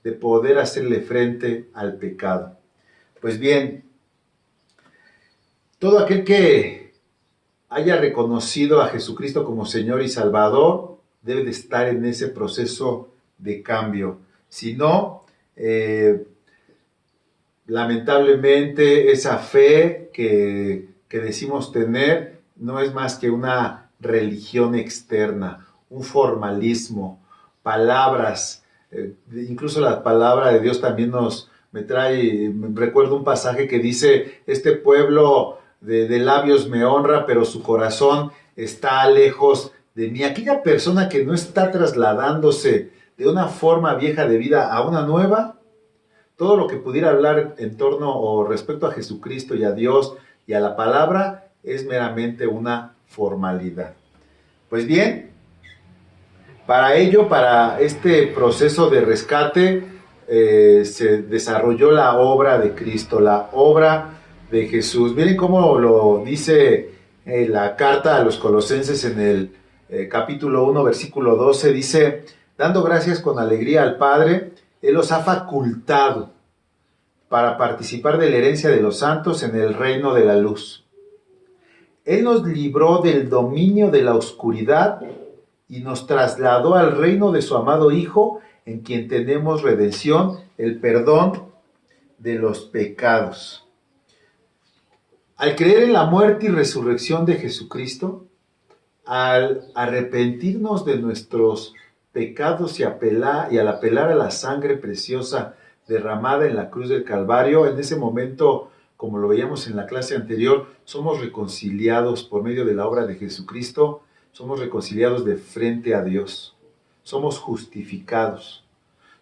de poder hacerle frente al pecado. Pues bien, todo aquel que haya reconocido a Jesucristo como Señor y Salvador debe de estar en ese proceso de cambio. Si no, lamentablemente esa fe que decimos tener no es más que una religión externa, un formalismo, palabras, incluso la palabra de Dios también recuerdo un pasaje que dice: este pueblo de labios me honra, pero su corazón está lejos de mí. Aquella persona que no está trasladándose de una forma vieja de vida a una nueva, todo lo que pudiera hablar en torno o respecto a Jesucristo y a Dios y a la palabra es meramente una formalidad. Pues bien, para ello, para este proceso de rescate, se desarrolló la obra de Cristo, la obra de Jesús. Miren cómo lo dice la carta a los Colosenses en el capítulo 1, versículo 12, dice: dando gracias con alegría al Padre, Él los ha facultado para participar de la herencia de los santos en el reino de la luz. Él nos libró del dominio de la oscuridad y nos trasladó al reino de su amado Hijo, en quien tenemos redención, el perdón de los pecados. Al creer en la muerte y resurrección de Jesucristo, al arrepentirnos de nuestros pecados y al apelar a la sangre preciosa derramada en la cruz del Calvario, en ese momento, como lo veíamos en la clase anterior, somos reconciliados por medio de la obra de Jesucristo, somos reconciliados de frente a Dios, somos justificados,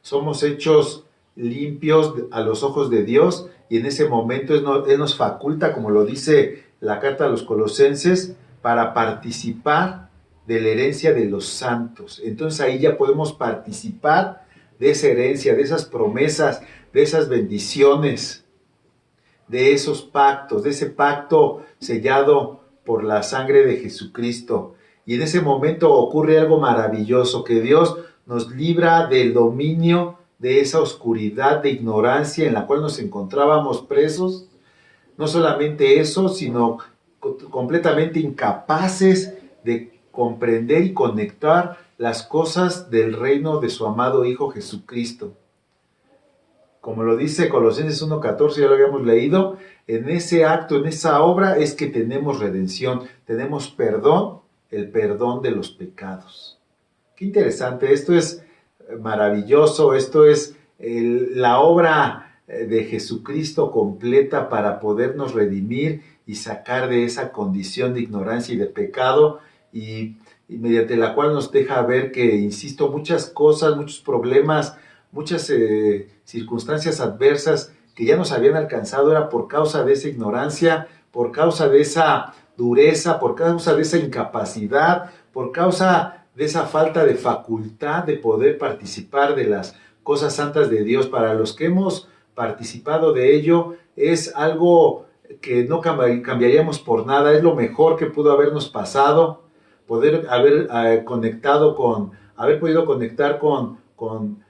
somos hechos limpios a los ojos de Dios, y en ese momento Él nos faculta, como lo dice la carta a los Colosenses, para participar de la herencia de los santos. Entonces ahí ya podemos participar de esa herencia, de esas promesas, de esas bendiciones, de esos pactos, de ese pacto sellado por la sangre de Jesucristo. Y en ese momento ocurre algo maravilloso, que Dios nos libra del dominio de esa oscuridad de ignorancia en la cual nos encontrábamos presos. No solamente eso, sino completamente incapaces de comprender y conectar las cosas del reino de su amado Hijo Jesucristo. Como lo dice Colosenses 1:14, ya lo habíamos leído, en ese acto, en esa obra es que tenemos redención, tenemos perdón, el perdón de los pecados. Qué interesante, esto es maravilloso, esto es la obra de Jesucristo completa para podernos redimir y sacar de esa condición de ignorancia y de pecado, y mediante la cual nos deja ver que, insisto, muchas cosas, muchos problemas, muchas circunstancias adversas que ya nos habían alcanzado era por causa de esa ignorancia, por causa de esa dureza, por causa de esa incapacidad, por causa de esa falta de facultad de poder participar de las cosas santas de Dios. Para los que hemos participado de ello, es algo que no cambiaríamos por nada, es lo mejor que pudo habernos pasado, poder haber haber podido conectar con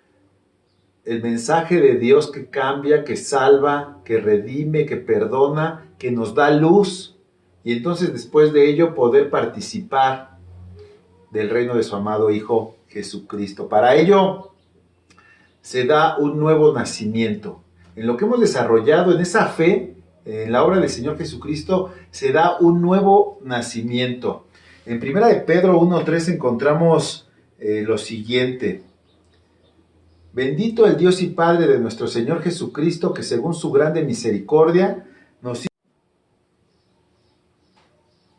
el mensaje de Dios que cambia, que salva, que redime, que perdona, que nos da luz, y entonces después de ello poder participar del reino de su amado Hijo Jesucristo. Para ello se da un nuevo nacimiento. En lo que hemos desarrollado, en esa fe, en la obra del Señor Jesucristo, se da un nuevo nacimiento. En 1 de Pedro 1:3 encontramos lo siguiente: bendito el Dios y Padre de nuestro Señor Jesucristo, que según su grande misericordia nos hizo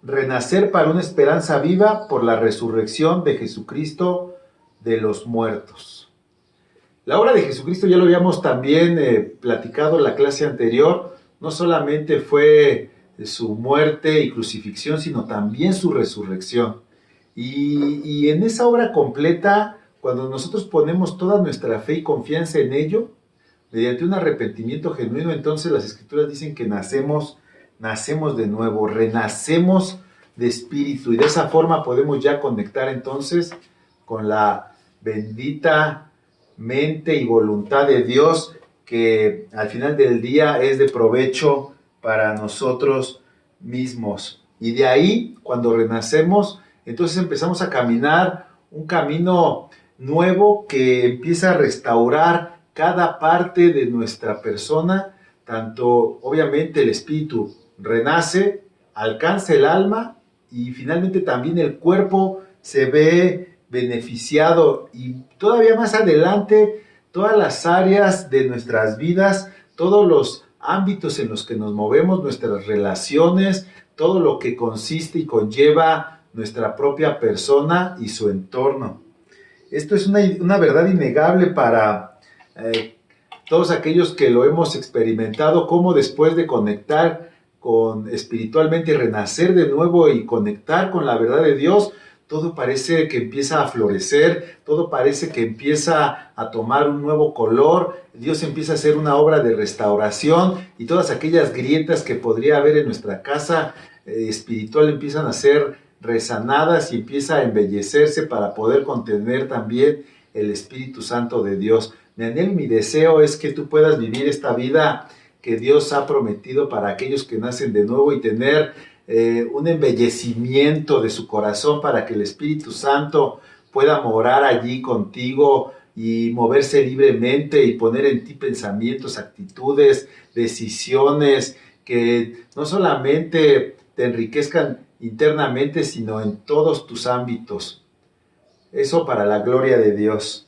renacer para una esperanza viva por la resurrección de Jesucristo de los muertos. La obra de Jesucristo, ya lo habíamos también platicado en la clase anterior, no solamente fue su muerte y crucifixión, sino también su resurrección. Y en esa obra completa, cuando nosotros ponemos toda nuestra fe y confianza en ello, mediante un arrepentimiento genuino, entonces las Escrituras dicen que nacemos de nuevo, renacemos de espíritu, y de esa forma podemos ya conectar entonces con la bendita mente y voluntad de Dios, que al final del día es de provecho para nosotros mismos. Y de ahí, cuando renacemos, entonces empezamos a caminar un camino nuevo que empieza a restaurar cada parte de nuestra persona, tanto obviamente el espíritu renace, alcanza el alma, y finalmente también el cuerpo se ve beneficiado, y todavía más adelante todas las áreas de nuestras vidas, todos los ámbitos en los que nos movemos, nuestras relaciones, todo lo que consiste y conlleva nuestra propia persona y su entorno. Esto es una verdad innegable para todos aquellos que lo hemos experimentado, cómo después de conectar espiritualmente y renacer de nuevo y conectar con la verdad de Dios, todo parece que empieza a florecer, todo parece que empieza a tomar un nuevo color, Dios empieza a hacer una obra de restauración y todas aquellas grietas que podría haber en nuestra casa espiritual empiezan a ser resanadas y empieza a embellecerse para poder contener también el Espíritu Santo de Dios. Mi anhelo y mi deseo es que tú puedas vivir esta vida que Dios ha prometido para aquellos que nacen de nuevo y tener un embellecimiento de su corazón para que el Espíritu Santo pueda morar allí contigo y moverse libremente y poner en ti pensamientos, actitudes, decisiones que no solamente te enriquezcan internamente, sino en todos tus ámbitos. Eso para la gloria de Dios.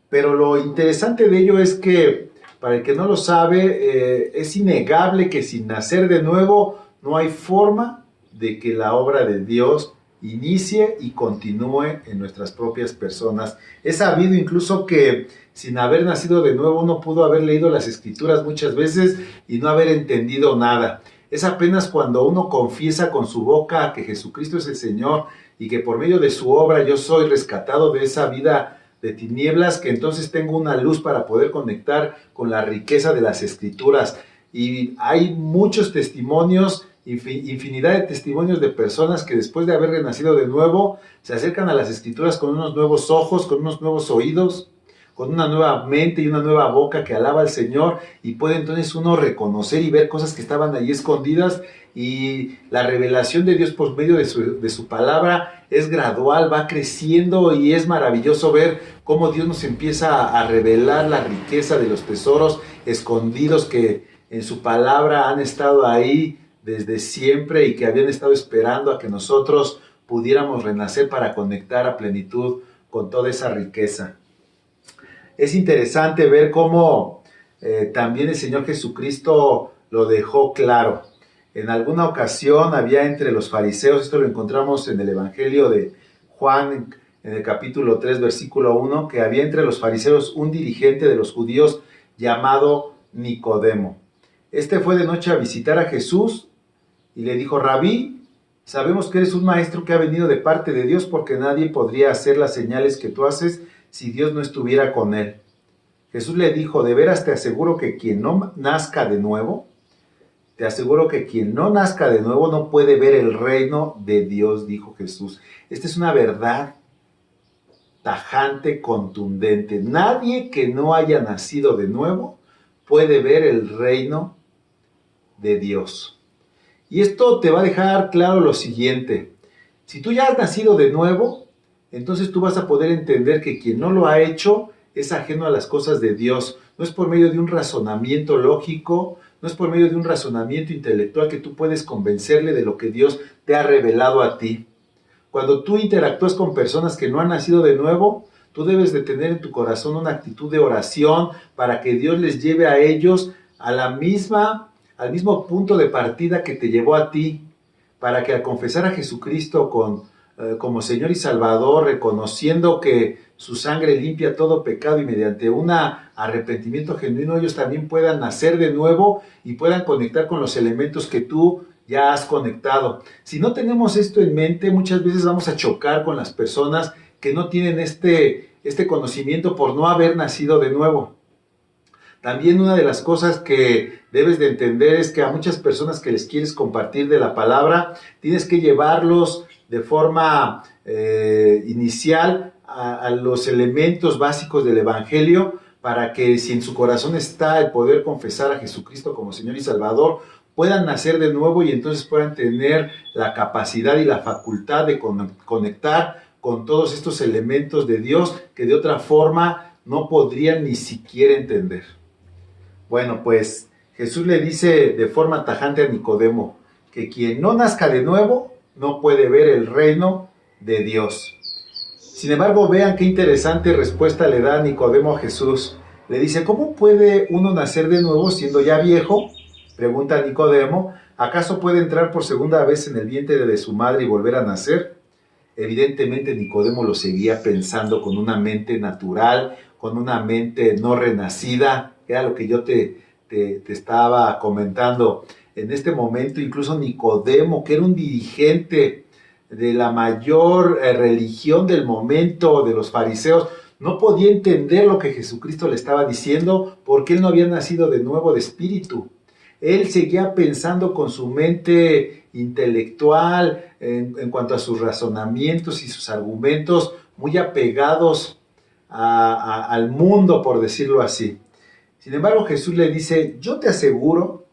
Pero lo interesante de ello es que, para el que no lo sabe, es innegable que sin nacer de nuevo no hay forma de que la obra de Dios inicie y continúe en nuestras propias personas. Es sabido incluso que sin haber nacido de nuevo uno pudo haber leído las Escrituras muchas veces y no haber entendido nada. Es apenas cuando uno confiesa con su boca que Jesucristo es el Señor y que por medio de su obra yo soy rescatado de esa vida de tinieblas, que entonces tengo una luz para poder conectar con la riqueza de las Escrituras. Y hay muchos testimonios, infinidad de testimonios de personas que después de haber renacido de nuevo se acercan a las Escrituras con unos nuevos ojos, con unos nuevos oídos, con una nueva mente y una nueva boca que alaba al Señor, y puede entonces uno reconocer y ver cosas que estaban allí escondidas, y la revelación de Dios por medio de su palabra es gradual, va creciendo, y es maravilloso ver cómo Dios nos empieza a revelar la riqueza de los tesoros escondidos que en su palabra han estado ahí desde siempre y que habían estado esperando a que nosotros pudiéramos renacer para conectar a plenitud con toda esa riqueza. Es interesante ver cómo también el Señor Jesucristo lo dejó claro. En alguna ocasión había entre los fariseos, esto lo encontramos en el Evangelio de Juan, en el capítulo 3, versículo 1, que había entre los fariseos un dirigente de los judíos llamado Nicodemo. Este fue de noche a visitar a Jesús y le dijo: Rabí, sabemos que eres un maestro que ha venido de parte de Dios, porque nadie podría hacer las señales que tú haces si Dios no estuviera con él. Jesús le dijo: de veras te aseguro que quien no nazca de nuevo, te aseguro que quien no nazca de nuevo no puede ver el reino de Dios, dijo Jesús. Esta es una verdad tajante, contundente. Nadie que no haya nacido de nuevo puede ver el reino de Dios. Y esto te va a dejar claro lo siguiente: si tú ya has nacido de nuevo, entonces tú vas a poder entender que quien no lo ha hecho es ajeno a las cosas de Dios. No es por medio de un razonamiento lógico, no es por medio de un razonamiento intelectual que tú puedes convencerle de lo que Dios te ha revelado a ti. Cuando tú interactúas con personas que no han nacido de nuevo, tú debes de tener en tu corazón una actitud de oración para que Dios les lleve a ellos al mismo punto de partida que te llevó a ti, para que al confesar a Jesucristo como Señor y Salvador, reconociendo que su sangre limpia todo pecado, y mediante un arrepentimiento genuino ellos también puedan nacer de nuevo y puedan conectar con los elementos que tú ya has conectado. Si no tenemos esto en mente, muchas veces vamos a chocar con las personas que no tienen este conocimiento por no haber nacido de nuevo. También una de las cosas que debes de entender es que a muchas personas que les quieres compartir de la palabra, tienes que llevarlos de forma inicial a los elementos básicos del Evangelio, para que, si en su corazón está el poder confesar a Jesucristo como Señor y Salvador, puedan nacer de nuevo y entonces puedan tener la capacidad y la facultad de conectar con todos estos elementos de Dios que de otra forma no podrían ni siquiera entender. Bueno, pues Jesús le dice de forma tajante a Nicodemo que quien no nazca de nuevo no puede ver el reino de Dios. Sin embargo, vean qué interesante respuesta le da Nicodemo a Jesús. Le dice: ¿cómo puede uno nacer de nuevo siendo ya viejo? Pregunta Nicodemo: ¿acaso puede entrar por segunda vez en el vientre de su madre y volver a nacer? Evidentemente Nicodemo lo seguía pensando con una mente natural, con una mente no renacida. Era lo que yo te estaba comentando en este momento. Incluso Nicodemo, que era un dirigente de la mayor religión del momento, de los fariseos, no podía entender lo que Jesucristo le estaba diciendo porque él no había nacido de nuevo de espíritu. Él seguía pensando con su mente intelectual en cuanto a sus razonamientos y sus argumentos, muy apegados al mundo, por decirlo así. Sin embargo, Jesús le dice, yo te aseguro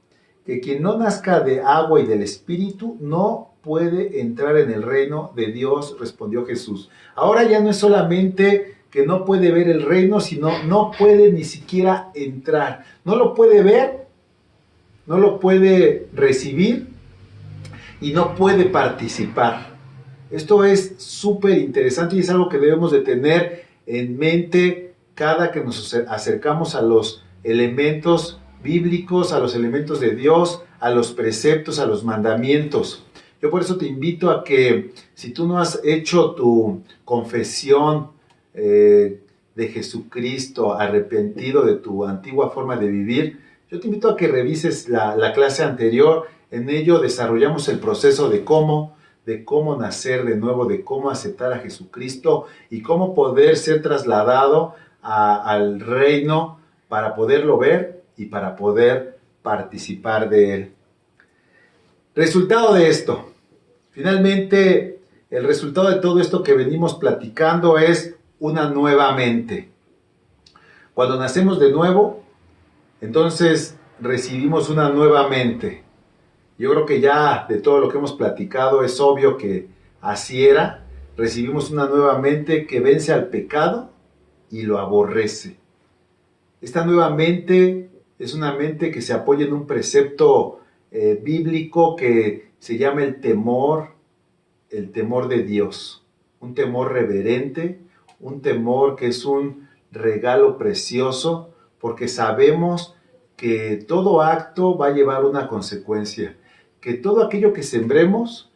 que quien no nazca de agua y del Espíritu no puede entrar en el reino de Dios, respondió Jesús. Ahora ya no es solamente que no puede ver el reino, sino no puede ni siquiera entrar. No lo puede ver, no lo puede recibir y no puede participar. Esto es súper interesante y es algo que debemos de tener en mente cada que nos acercamos a los elementos bíblicos, a los elementos de Dios, a los preceptos, a los mandamientos. Yo por eso te invito a que si tú no has hecho tu confesión de Jesucristo, arrepentido de tu antigua forma de vivir, yo te invito a que revises la clase anterior. En ello desarrollamos el proceso de cómo nacer de nuevo, de cómo aceptar a Jesucristo y cómo poder ser trasladado al reino para poderlo ver y para poder participar de él. Resultado de esto. Finalmente, el resultado de todo esto que venimos platicando es una nueva mente. Cuando nacemos de nuevo, entonces recibimos una nueva mente. Yo creo que ya de todo lo que hemos platicado es obvio que así era. Recibimos una nueva mente que vence al pecado y lo aborrece. Esta nueva mente es una mente que se apoya en un precepto bíblico que se llama el temor de Dios. Un temor reverente, un temor que es un regalo precioso, porque sabemos que todo acto va a llevar una consecuencia, que todo aquello que sembremos,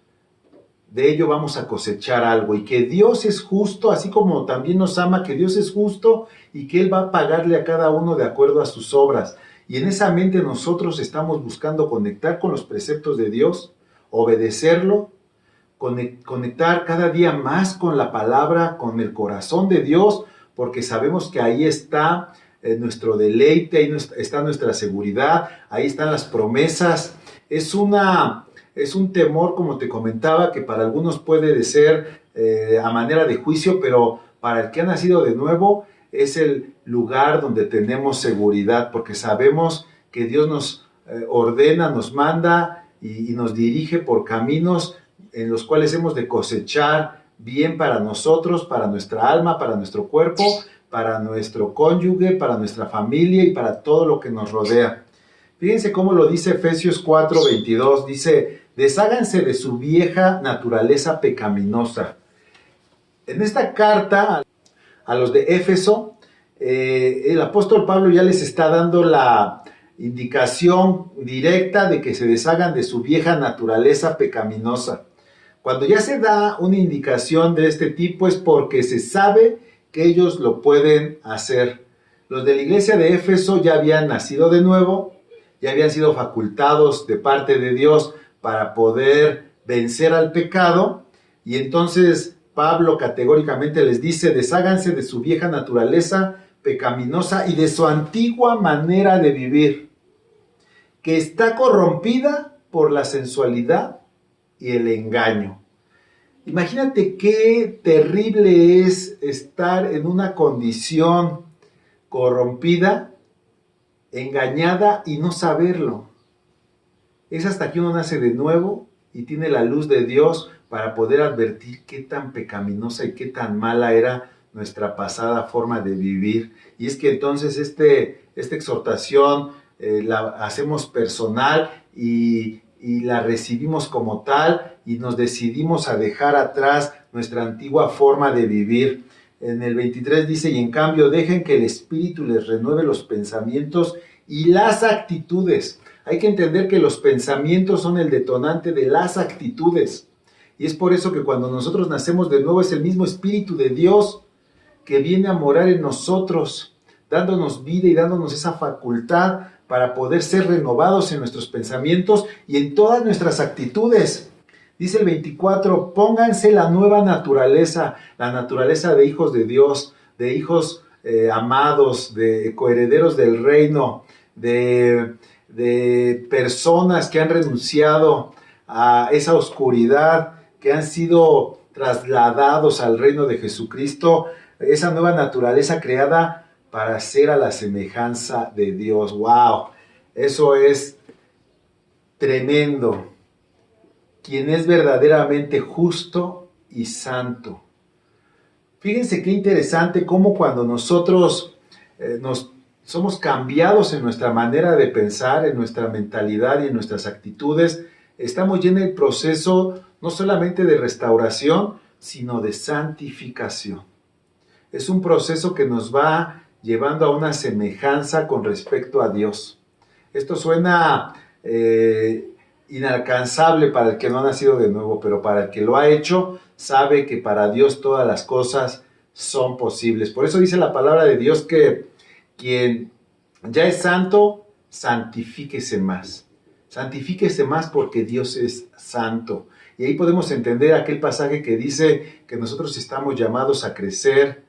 de ello vamos a cosechar algo, y que Dios es justo, así como también nos ama, que Dios es justo y que Él va a pagarle a cada uno de acuerdo a sus obras. Y en esa mente nosotros estamos buscando conectar con los preceptos de Dios, obedecerlo, conectar cada día más con la palabra, con el corazón de Dios, porque sabemos que ahí está nuestro deleite, ahí está nuestra seguridad, ahí están las promesas. Es un temor, como te comentaba, que para algunos puede ser a manera de juicio, pero para el que ha nacido de nuevo es el lugar donde tenemos seguridad, porque sabemos que Dios nos ordena, nos manda y nos dirige por caminos en los cuales hemos de cosechar bien para nosotros, para nuestra alma, para nuestro cuerpo, para nuestro cónyuge, para nuestra familia y para todo lo que nos rodea. Fíjense cómo lo dice Efesios 4:22, dice, desháganse de su vieja naturaleza pecaminosa. En esta carta a los de Éfeso, el apóstol Pablo ya les está dando la indicación directa de que se deshagan de su vieja naturaleza pecaminosa. Cuando ya se da una indicación de este tipo es porque se sabe que ellos lo pueden hacer. Los de la iglesia de Éfeso ya habían nacido de nuevo, ya habían sido facultados de parte de Dios para poder vencer al pecado, y entonces Pablo categóricamente les dice, desháganse de su vieja naturaleza pecaminosa y de su antigua manera de vivir, que está corrompida por la sensualidad y el engaño. Imagínate qué terrible es estar en una condición corrompida, engañada y no saberlo. Es hasta que uno nace de nuevo y tiene la luz de Dios para poder advertir qué tan pecaminosa y qué tan mala era nuestra pasada forma de vivir. Y es que entonces esta exhortación la hacemos personal y la recibimos como tal y nos decidimos a dejar atrás nuestra antigua forma de vivir. En el 23 dice, y en cambio dejen que el Espíritu les renueve los pensamientos y las actitudes. Hay que entender que los pensamientos son el detonante de las actitudes. Y es por eso que cuando nosotros nacemos de nuevo es el mismo Espíritu de Dios que viene a morar en nosotros, dándonos vida y dándonos esa facultad para poder ser renovados en nuestros pensamientos y en todas nuestras actitudes. Dice el 24, pónganse la nueva naturaleza, la naturaleza de hijos de Dios, de hijos amados, de coherederos del reino, de personas que han renunciado a esa oscuridad, que han sido trasladados al reino de Jesucristo, esa nueva naturaleza creada para ser a la semejanza de Dios. ¡Wow! Eso es tremendo. Quien es verdaderamente justo y santo. Fíjense qué interesante cómo cuando nosotros nos somos cambiados en nuestra manera de pensar, en nuestra mentalidad y en nuestras actitudes, estamos ya en el proceso no solamente de restauración, sino de santificación. Es un proceso que nos va llevando a una semejanza con respecto a Dios. Esto suena inalcanzable para el que no ha nacido de nuevo, pero para el que lo ha hecho, sabe que para Dios todas las cosas son posibles. Por eso dice la palabra de Dios que quien ya es santo, santifíquese más. Santifíquese más porque Dios es santo. Y ahí podemos entender aquel pasaje que dice que nosotros estamos llamados a crecer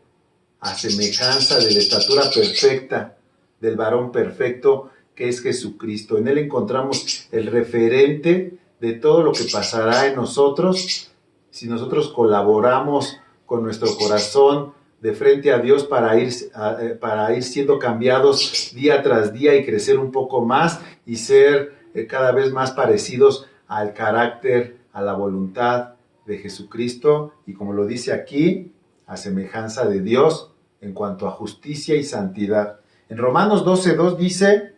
a semejanza de la estatura perfecta del varón perfecto que es Jesucristo. En Él encontramos el referente de todo lo que pasará en nosotros si nosotros colaboramos con nuestro corazón de frente a Dios para ir siendo cambiados día tras día y crecer un poco más y ser cada vez más parecidos al carácter, a la voluntad de Jesucristo y, como lo dice aquí, a semejanza de Dios en cuanto a justicia y santidad. En Romanos 12:2 dice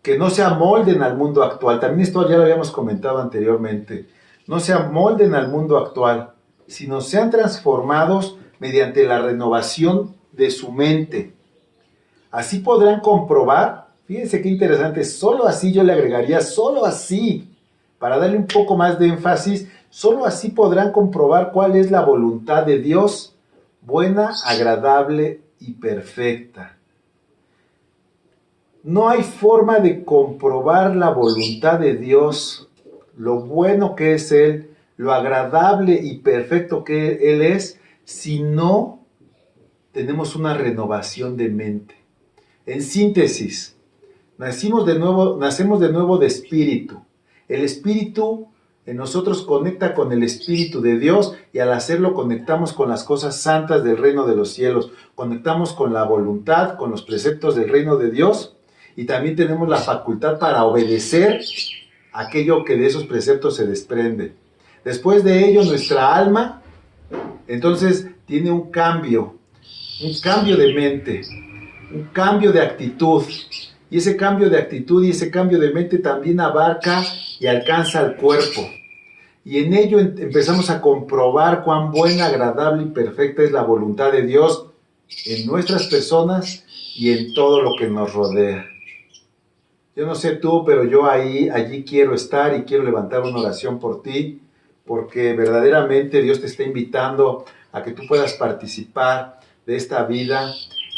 que no se amolden al mundo actual. También esto ya lo habíamos comentado anteriormente. No se amolden al mundo actual, sino sean transformados mediante la renovación de su mente. Así podrán comprobar, fíjense qué interesante, solo así yo le agregaría, solo así, para darle un poco más de énfasis, solo así podrán comprobar cuál es la voluntad de Dios, buena, agradable y perfecta. No hay forma de comprobar la voluntad de Dios, lo bueno que es Él, lo agradable y perfecto que Él es, si no tenemos una renovación de mente. En síntesis, nacemos de nuevo de espíritu. El espíritu en nosotros conecta con el espíritu de Dios y al hacerlo conectamos con las cosas santas del reino de los cielos. Conectamos con la voluntad, con los preceptos del reino de Dios. Y también tenemos la facultad para obedecer aquello que de esos preceptos se desprende. Después de ello, nuestra alma, entonces, tiene un cambio de mente, un cambio de actitud. Y ese cambio de actitud y ese cambio de mente también abarca y alcanza al cuerpo. Y en ello empezamos a comprobar cuán buena, agradable y perfecta es la voluntad de Dios en nuestras personas y en todo lo que nos rodea. Yo no sé tú, pero yo allí quiero estar y quiero levantar una oración por ti, porque verdaderamente Dios te está invitando a que tú puedas participar de esta vida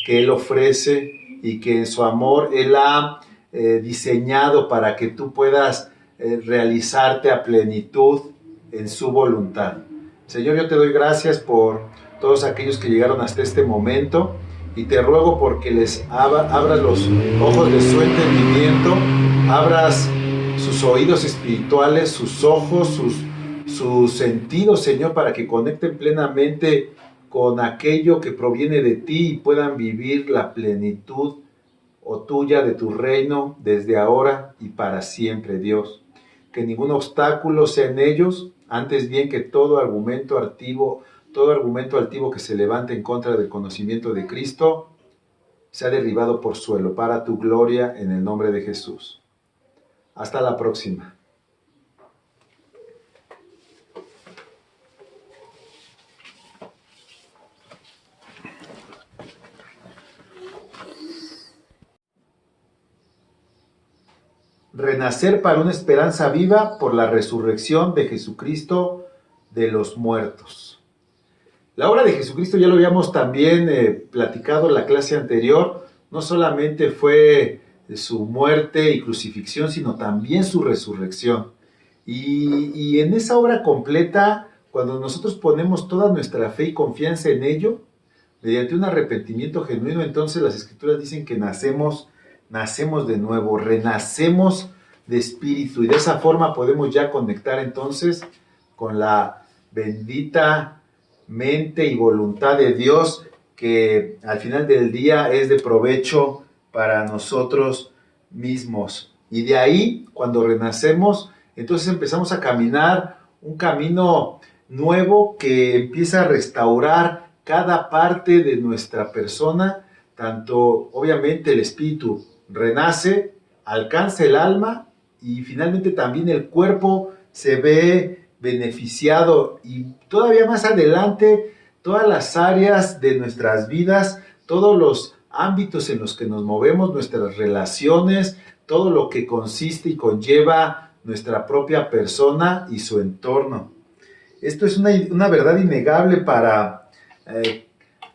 que Él ofrece y que en su amor Él ha diseñado para que tú puedas realizarte a plenitud en su voluntad. Señor, yo te doy gracias por todos aquellos que llegaron hasta este momento y te ruego porque les abras los ojos de su entendimiento, abras sus oídos espirituales, sus ojos, sus sentidos, Señor, para que conecten plenamente con aquello que proviene de ti y puedan vivir la plenitud tuya de tu reino desde ahora y para siempre, Dios. Que ningún obstáculo sea en ellos, antes bien que todo argumento altivo que se levante en contra del conocimiento de Cristo sea derribado por suelo para tu gloria en el nombre de Jesús. Hasta la próxima. Renacer para una esperanza viva por la resurrección de Jesucristo de los muertos. La obra de Jesucristo ya lo habíamos también platicado en la clase anterior. No solamente fue su muerte y crucifixión, sino también su resurrección. Y en esa obra completa, cuando nosotros ponemos toda nuestra fe y confianza en ello, mediante un arrepentimiento genuino, entonces las Escrituras dicen que nacemos de nuevo, renacemos de espíritu, y de esa forma podemos ya conectar entonces con la bendita mente y voluntad de Dios, que al final del día es de provecho para nosotros mismos. Y de ahí, cuando renacemos, entonces empezamos a caminar un camino nuevo que empieza a restaurar cada parte de nuestra persona, tanto obviamente el espíritu renace, alcanza el alma, y finalmente también el cuerpo se ve beneficiado, y todavía más adelante todas las áreas de nuestras vidas, todos los ámbitos en los que nos movemos, nuestras relaciones, todo lo que consiste y conlleva nuestra propia persona y su entorno. Esto es una verdad innegable para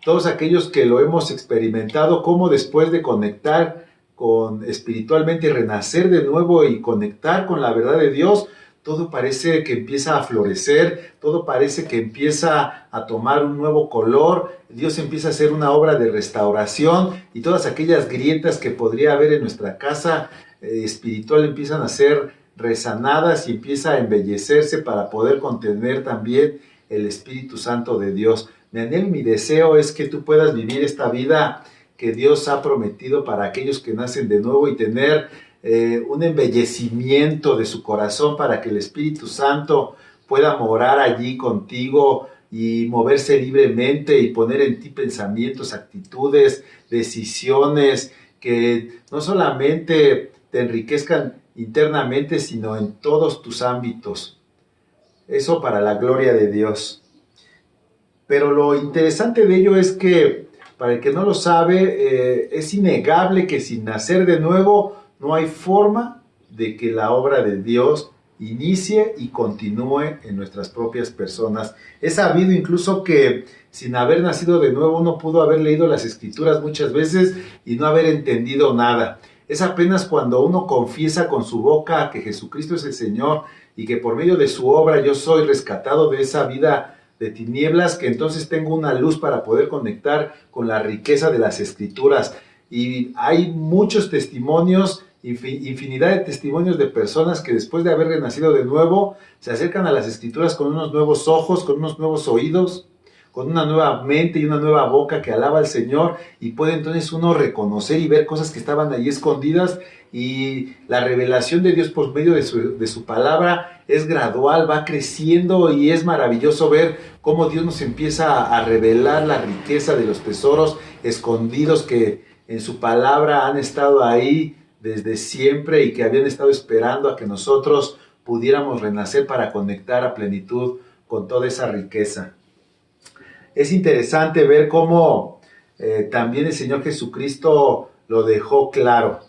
todos aquellos que lo hemos experimentado, cómo después de conectar con espiritualmente y renacer de nuevo y conectar con la verdad de Dios, todo parece que empieza a florecer, todo parece que empieza a tomar un nuevo color, Dios empieza a hacer una obra de restauración, y todas aquellas grietas que podría haber en nuestra casa espiritual empiezan a ser resanadas y empieza a embellecerse para poder contener también el Espíritu Santo de Dios. Mi anhelo y mi deseo es que tú puedas vivir esta vida que Dios ha prometido para aquellos que nacen de nuevo, y tener un embellecimiento de su corazón para que el Espíritu Santo pueda morar allí contigo y moverse libremente y poner en ti pensamientos, actitudes, decisiones que no solamente te enriquezcan internamente, sino en todos tus ámbitos. Eso para la gloria de Dios. Pero lo interesante de ello es que, para el que no lo sabe, es innegable que sin nacer de nuevo no hay forma de que la obra de Dios inicie y continúe en nuestras propias personas. Es sabido incluso que sin haber nacido de nuevo uno pudo haber leído las Escrituras muchas veces y no haber entendido nada. Es apenas cuando uno confiesa con su boca que Jesucristo es el Señor y que por medio de su obra yo soy rescatado de esa vida de tinieblas, que entonces tengo una luz para poder conectar con la riqueza de las Escrituras. Y hay muchos testimonios, infinidad de testimonios de personas que después de haber renacido de nuevo se acercan a las Escrituras con unos nuevos ojos, con unos nuevos oídos, con una nueva mente y una nueva boca que alaba al Señor, y puede entonces uno reconocer y ver cosas que estaban allí escondidas, y la revelación de Dios por medio de su palabra es gradual, va creciendo, y es maravilloso ver cómo Dios nos empieza a revelar la riqueza de los tesoros escondidos que en su palabra han estado ahí desde siempre y que habían estado esperando a que nosotros pudiéramos renacer para conectar a plenitud con toda esa riqueza. Es interesante ver cómo también el Señor Jesucristo lo dejó claro.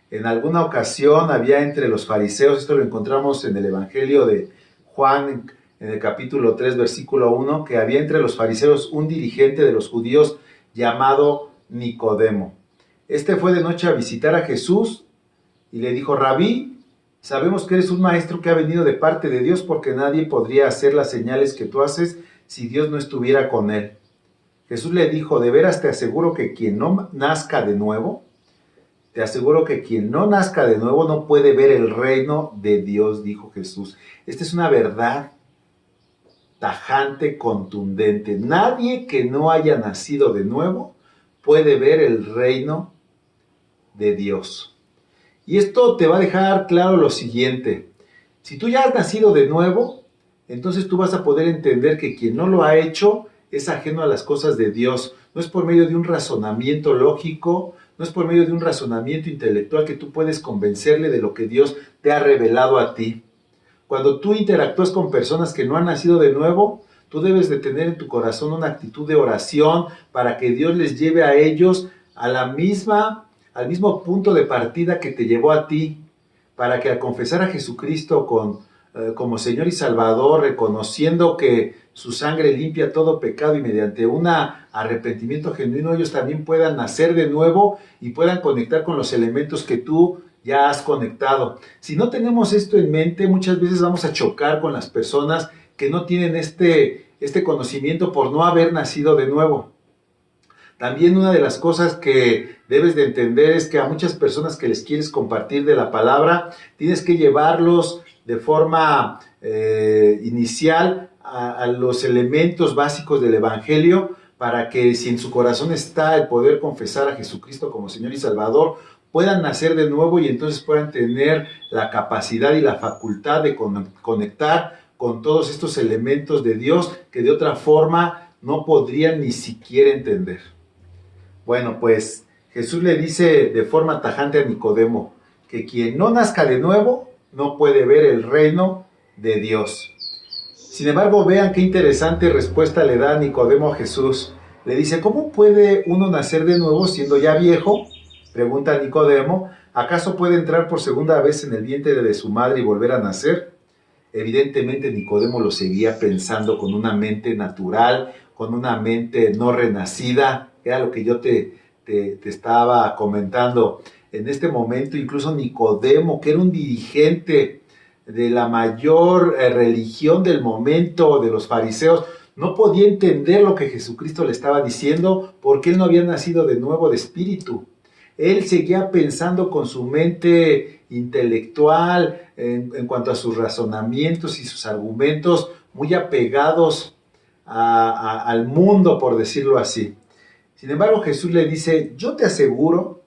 En alguna ocasión había entre los fariseos, esto lo encontramos en el Evangelio de Juan, en el capítulo 3, versículo 1, que había entre los fariseos un dirigente de los judíos llamado Nicodemo. Este fue de noche a visitar a Jesús y le dijo: Rabí, sabemos que eres un maestro que ha venido de parte de Dios, porque nadie podría hacer las señales que tú haces si Dios no estuviera con él. Jesús le dijo: de veras te aseguro que quien no nazca de nuevo, te aseguro que quien no nazca de nuevo no puede ver el reino de Dios, dijo Jesús. Esta es una verdad tajante, contundente. Nadie que no haya nacido de nuevo puede ver el reino de Dios. Y esto te va a dejar claro lo siguiente: si tú ya has nacido de nuevo, entonces tú vas a poder entender que quien no lo ha hecho es ajeno a las cosas de Dios. No es por medio de un razonamiento lógico, no es por medio de un razonamiento intelectual que tú puedes convencerle de lo que Dios te ha revelado a ti. Cuando tú interactúas con personas que no han nacido de nuevo, tú debes de tener en tu corazón una actitud de oración para que Dios les lleve a ellos al mismo punto de partida que te llevó a ti, para que al confesar a Jesucristo como Señor y Salvador, reconociendo que su sangre limpia todo pecado, y mediante un arrepentimiento genuino ellos también puedan nacer de nuevo y puedan conectar con los elementos que tú ya has conectado. Si no tenemos esto en mente, muchas veces vamos a chocar con las personas que no tienen este conocimiento por no haber nacido de nuevo. También una de las cosas que debes de entender es que a muchas personas que les quieres compartir de la palabra, tienes que llevarlos de forma inicial a los elementos básicos del Evangelio, para que si en su corazón está el poder confesar a Jesucristo como Señor y Salvador, puedan nacer de nuevo y entonces puedan tener la capacidad y la facultad de conectar con todos estos elementos de Dios que de otra forma no podrían ni siquiera entender. Bueno, pues Jesús le dice de forma tajante a Nicodemo que quien no nazca de nuevo no puede ver el reino de Dios. Sin embargo, vean qué interesante respuesta le da Nicodemo a Jesús. Le dice, ¿cómo puede uno nacer de nuevo siendo ya viejo? Pregunta Nicodemo, ¿acaso puede entrar por segunda vez en el vientre de su madre y volver a nacer? Evidentemente Nicodemo lo seguía pensando con una mente natural, con una mente no renacida. Era lo que yo te estaba comentando. En este momento incluso Nicodemo, que era un dirigente de la mayor religión del momento, de los fariseos, no podía entender lo que Jesucristo le estaba diciendo porque él no había nacido de nuevo de espíritu. Él seguía pensando con su mente intelectual en cuanto a sus razonamientos y sus argumentos, muy apegados al mundo, por decirlo así. Sin embargo, Jesús le dice, yo te aseguro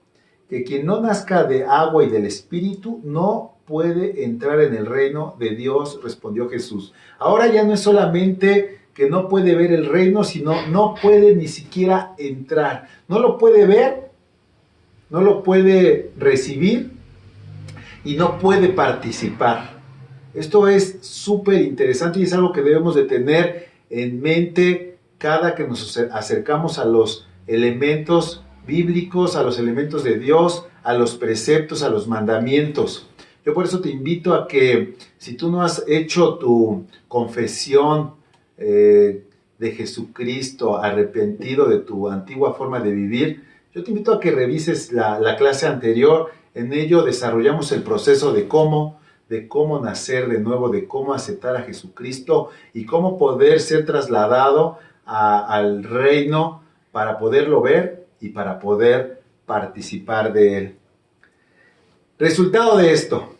que quien no nazca de agua y del Espíritu no puede entrar en el reino de Dios, respondió Jesús. Ahora ya no es solamente que no puede ver el reino, sino no puede ni siquiera entrar. No lo puede ver, no lo puede recibir y no puede participar. Esto es súper interesante y es algo que debemos de tener en mente cada que nos acercamos a los elementos bíblicos, a los elementos de Dios, a los preceptos, a los mandamientos. Yo por eso te invito a que si tú no has hecho tu confesión de Jesucristo, arrepentido de tu antigua forma de vivir, yo te invito a que revises la clase anterior. En ello desarrollamos el proceso de cómo nacer de nuevo, de cómo aceptar a Jesucristo y cómo poder ser trasladado al reino para poderlo ver y para poder participar de él. Resultado de esto.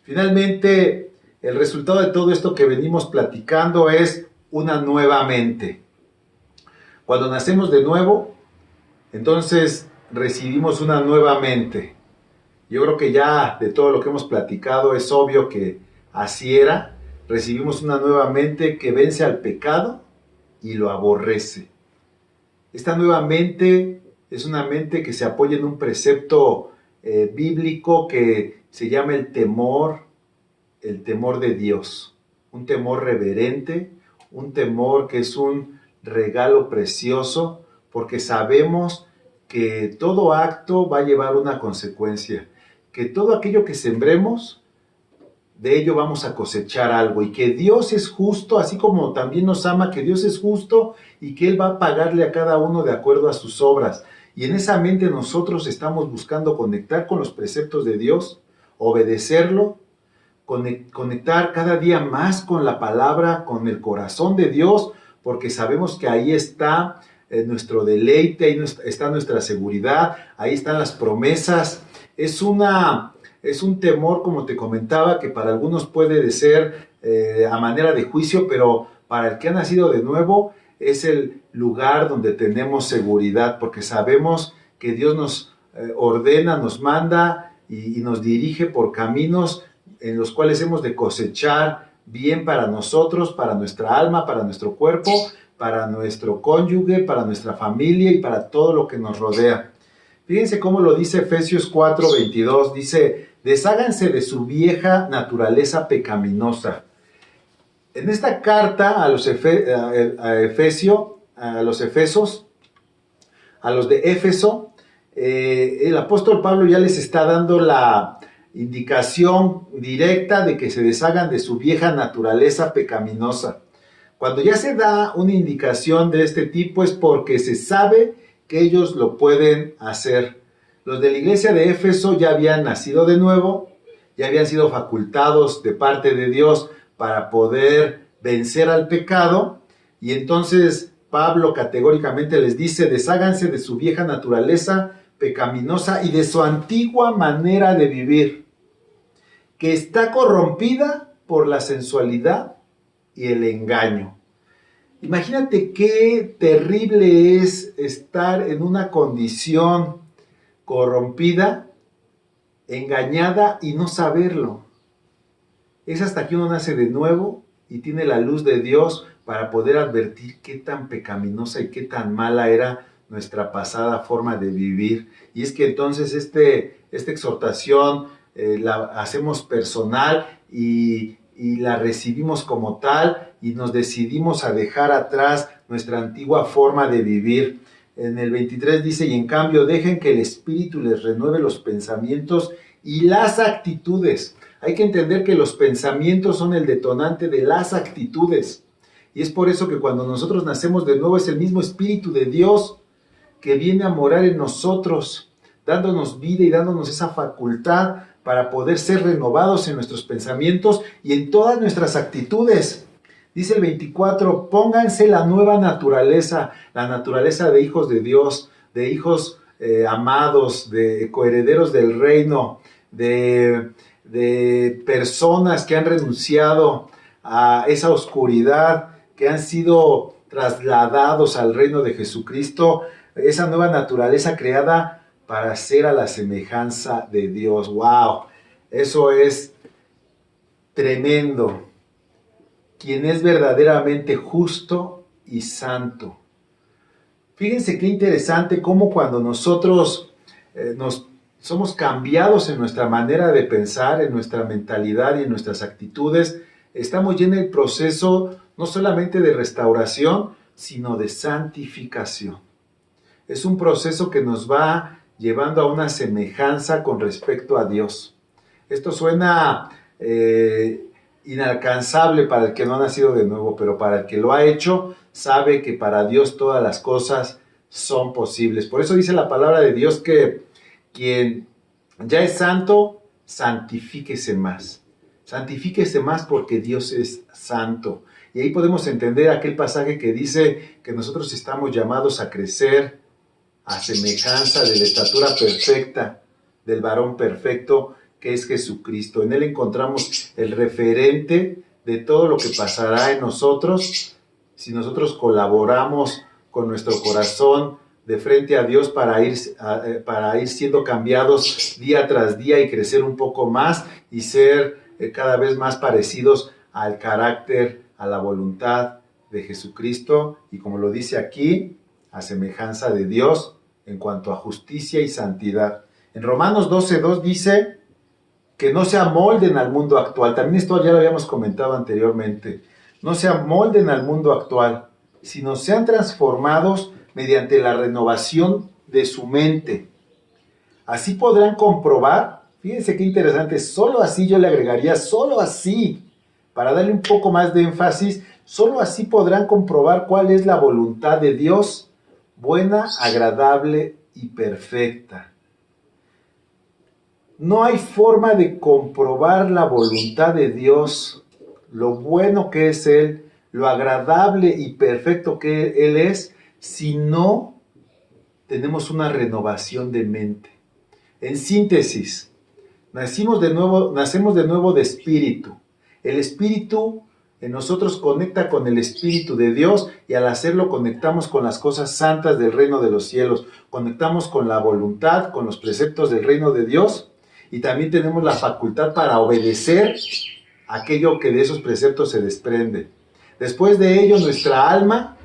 Finalmente, el resultado de todo esto que venimos platicando es una nueva mente. Cuando nacemos de nuevo, entonces recibimos una nueva mente. Yo creo que ya de todo lo que hemos platicado es obvio que así era. Recibimos una nueva mente que vence al pecado y lo aborrece. Esta nueva mente es una mente que se apoya en un precepto bíblico que se llama el temor de Dios. Un temor reverente, un temor que es un regalo precioso, porque sabemos que todo acto va a llevar una consecuencia, que todo aquello que sembremos, de ello vamos a cosechar algo, y que Dios es justo, así como también nos ama, que Dios es justo y que Él va a pagarle a cada uno de acuerdo a sus obras. Y en esa mente nosotros estamos buscando conectar con los preceptos de Dios, obedecerlo, conectar cada día más con la palabra, con el corazón de Dios, porque sabemos que ahí está nuestro deleite, ahí está nuestra seguridad, ahí están las promesas. Es un temor, como te comentaba, que para algunos puede ser a manera de juicio, pero para el que ha nacido de nuevo es el lugar donde tenemos seguridad, porque sabemos que Dios nos ordena, nos manda y nos dirige por caminos en los cuales hemos de cosechar bien para nosotros, para nuestra alma, para nuestro cuerpo, para nuestro cónyuge, para nuestra familia y para todo lo que nos rodea. Fíjense cómo lo dice Efesios 4:22, dice, desháganse de su vieja naturaleza pecaminosa. En esta carta a los Efesos, a los de Éfeso, el apóstol Pablo ya les está dando la indicación directa de que se deshagan de su vieja naturaleza pecaminosa. Cuando ya se da una indicación de este tipo es porque se sabe que ellos lo pueden hacer. Los de la iglesia de Éfeso ya habían nacido de nuevo, ya habían sido facultados de parte de Dios para poder vencer al pecado, y entonces Pablo categóricamente les dice: desháganse de su vieja naturaleza pecaminosa y de su antigua manera de vivir, que está corrompida por la sensualidad y el engaño. Imagínate qué terrible es estar en una condición corrompida, engañada y no saberlo. Es hasta que uno nace de nuevo y tiene la luz de Dios para poder advertir qué tan pecaminosa y qué tan mala era nuestra pasada forma de vivir. Y es que entonces esta exhortación la hacemos personal y la recibimos como tal, y nos decidimos a dejar atrás nuestra antigua forma de vivir. En el 23 dice: y en cambio dejen que el Espíritu les renueve los pensamientos y las actitudes. Hay que entender que los pensamientos son el detonante de las actitudes. Y es por eso que cuando nosotros nacemos de nuevo es el mismo Espíritu de Dios que viene a morar en nosotros, dándonos vida y dándonos esa facultad para poder ser renovados en nuestros pensamientos y en todas nuestras actitudes. Dice el 24: pónganse la nueva naturaleza, la naturaleza de hijos de Dios, de hijos amados, de coherederos del reino, de personas que han renunciado a esa oscuridad, que han sido trasladados al reino de Jesucristo, esa nueva naturaleza creada para ser a la semejanza de Dios. ¡Wow! Eso es tremendo. Quien es verdaderamente justo y santo. Fíjense qué interesante cómo cuando nosotros somos cambiados en nuestra manera de pensar, en nuestra mentalidad y en nuestras actitudes, estamos ya en el proceso no solamente de restauración, sino de santificación. Es un proceso que nos va llevando a una semejanza con respecto a Dios. Esto suena inalcanzable para el que no ha nacido de nuevo, pero para el que lo ha hecho, sabe que para Dios todas las cosas son posibles. Por eso dice la palabra de Dios que quien ya es santo, santifíquese más. Santifíquese más porque Dios es santo. Y ahí podemos entender aquel pasaje que dice que nosotros estamos llamados a crecer a semejanza de la estatura perfecta del varón perfecto, que es Jesucristo. En Él encontramos el referente de todo lo que pasará en nosotros si nosotros colaboramos con nuestro corazón de frente a Dios para ir siendo cambiados día tras día y crecer un poco más y ser cada vez más parecidos al carácter, a la voluntad de Jesucristo, y como lo dice aquí, a semejanza de Dios en cuanto a justicia y santidad. En Romanos 12:2 dice que no se amolden al mundo actual. También esto ya lo habíamos comentado anteriormente. No se amolden al mundo actual, sino sean transformados mediante la renovación de su mente. Así podrán comprobar, fíjense qué interesante, solo así yo le agregaría, solo así, para darle un poco más de énfasis, solo así podrán comprobar cuál es la voluntad de Dios, buena, agradable y perfecta. No hay forma de comprobar la voluntad de Dios, lo bueno que es Él, lo agradable y perfecto que Él es, si no tenemos una renovación de mente. En síntesis, nacemos de nuevo de espíritu. El espíritu en nosotros conecta con el Espíritu de Dios, y al hacerlo conectamos con las cosas santas del reino de los cielos, conectamos con la voluntad, con los preceptos del reino de Dios, y también tenemos la facultad para obedecer aquello que de esos preceptos se desprende. Después de ello, nuestra alma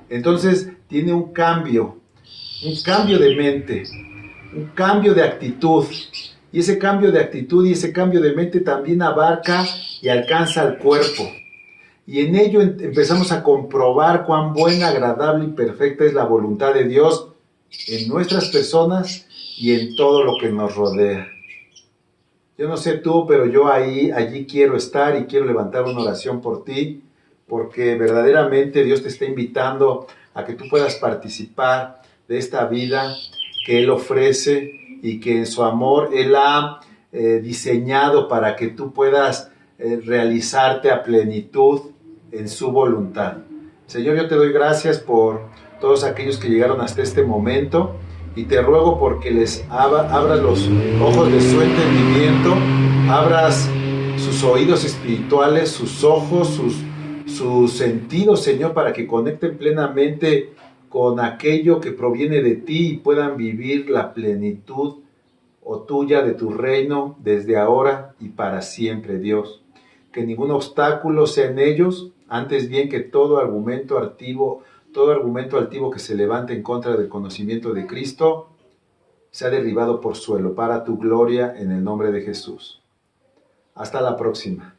entonces tiene un cambio de mente, un cambio de actitud. Y ese cambio de actitud y ese cambio de mente también abarca y alcanza al cuerpo. Y en ello empezamos a comprobar cuán buena, agradable y perfecta es la voluntad de Dios en nuestras personas y en todo lo que nos rodea. Yo no sé tú, pero yo allí quiero estar y quiero levantar una oración por ti, porque verdaderamente Dios te está invitando a que tú puedas participar de esta vida que Él ofrece, y que en su amor Él ha diseñado para que tú puedas realizarte a plenitud en su voluntad. Señor, yo te doy gracias por todos aquellos que llegaron hasta este momento y te ruego porque les abras los ojos de su entendimiento, abras sus oídos espirituales, sus ojos, sus sentidos, Señor, para que conecten plenamente con aquello que proviene de ti y puedan vivir la plenitud o tuya de tu reino desde ahora y para siempre, Dios. Que ningún obstáculo sea en ellos, antes bien que todo argumento altivo que se levante en contra del conocimiento de Cristo sea derribado por suelo para tu gloria en el nombre de Jesús. Hasta la próxima.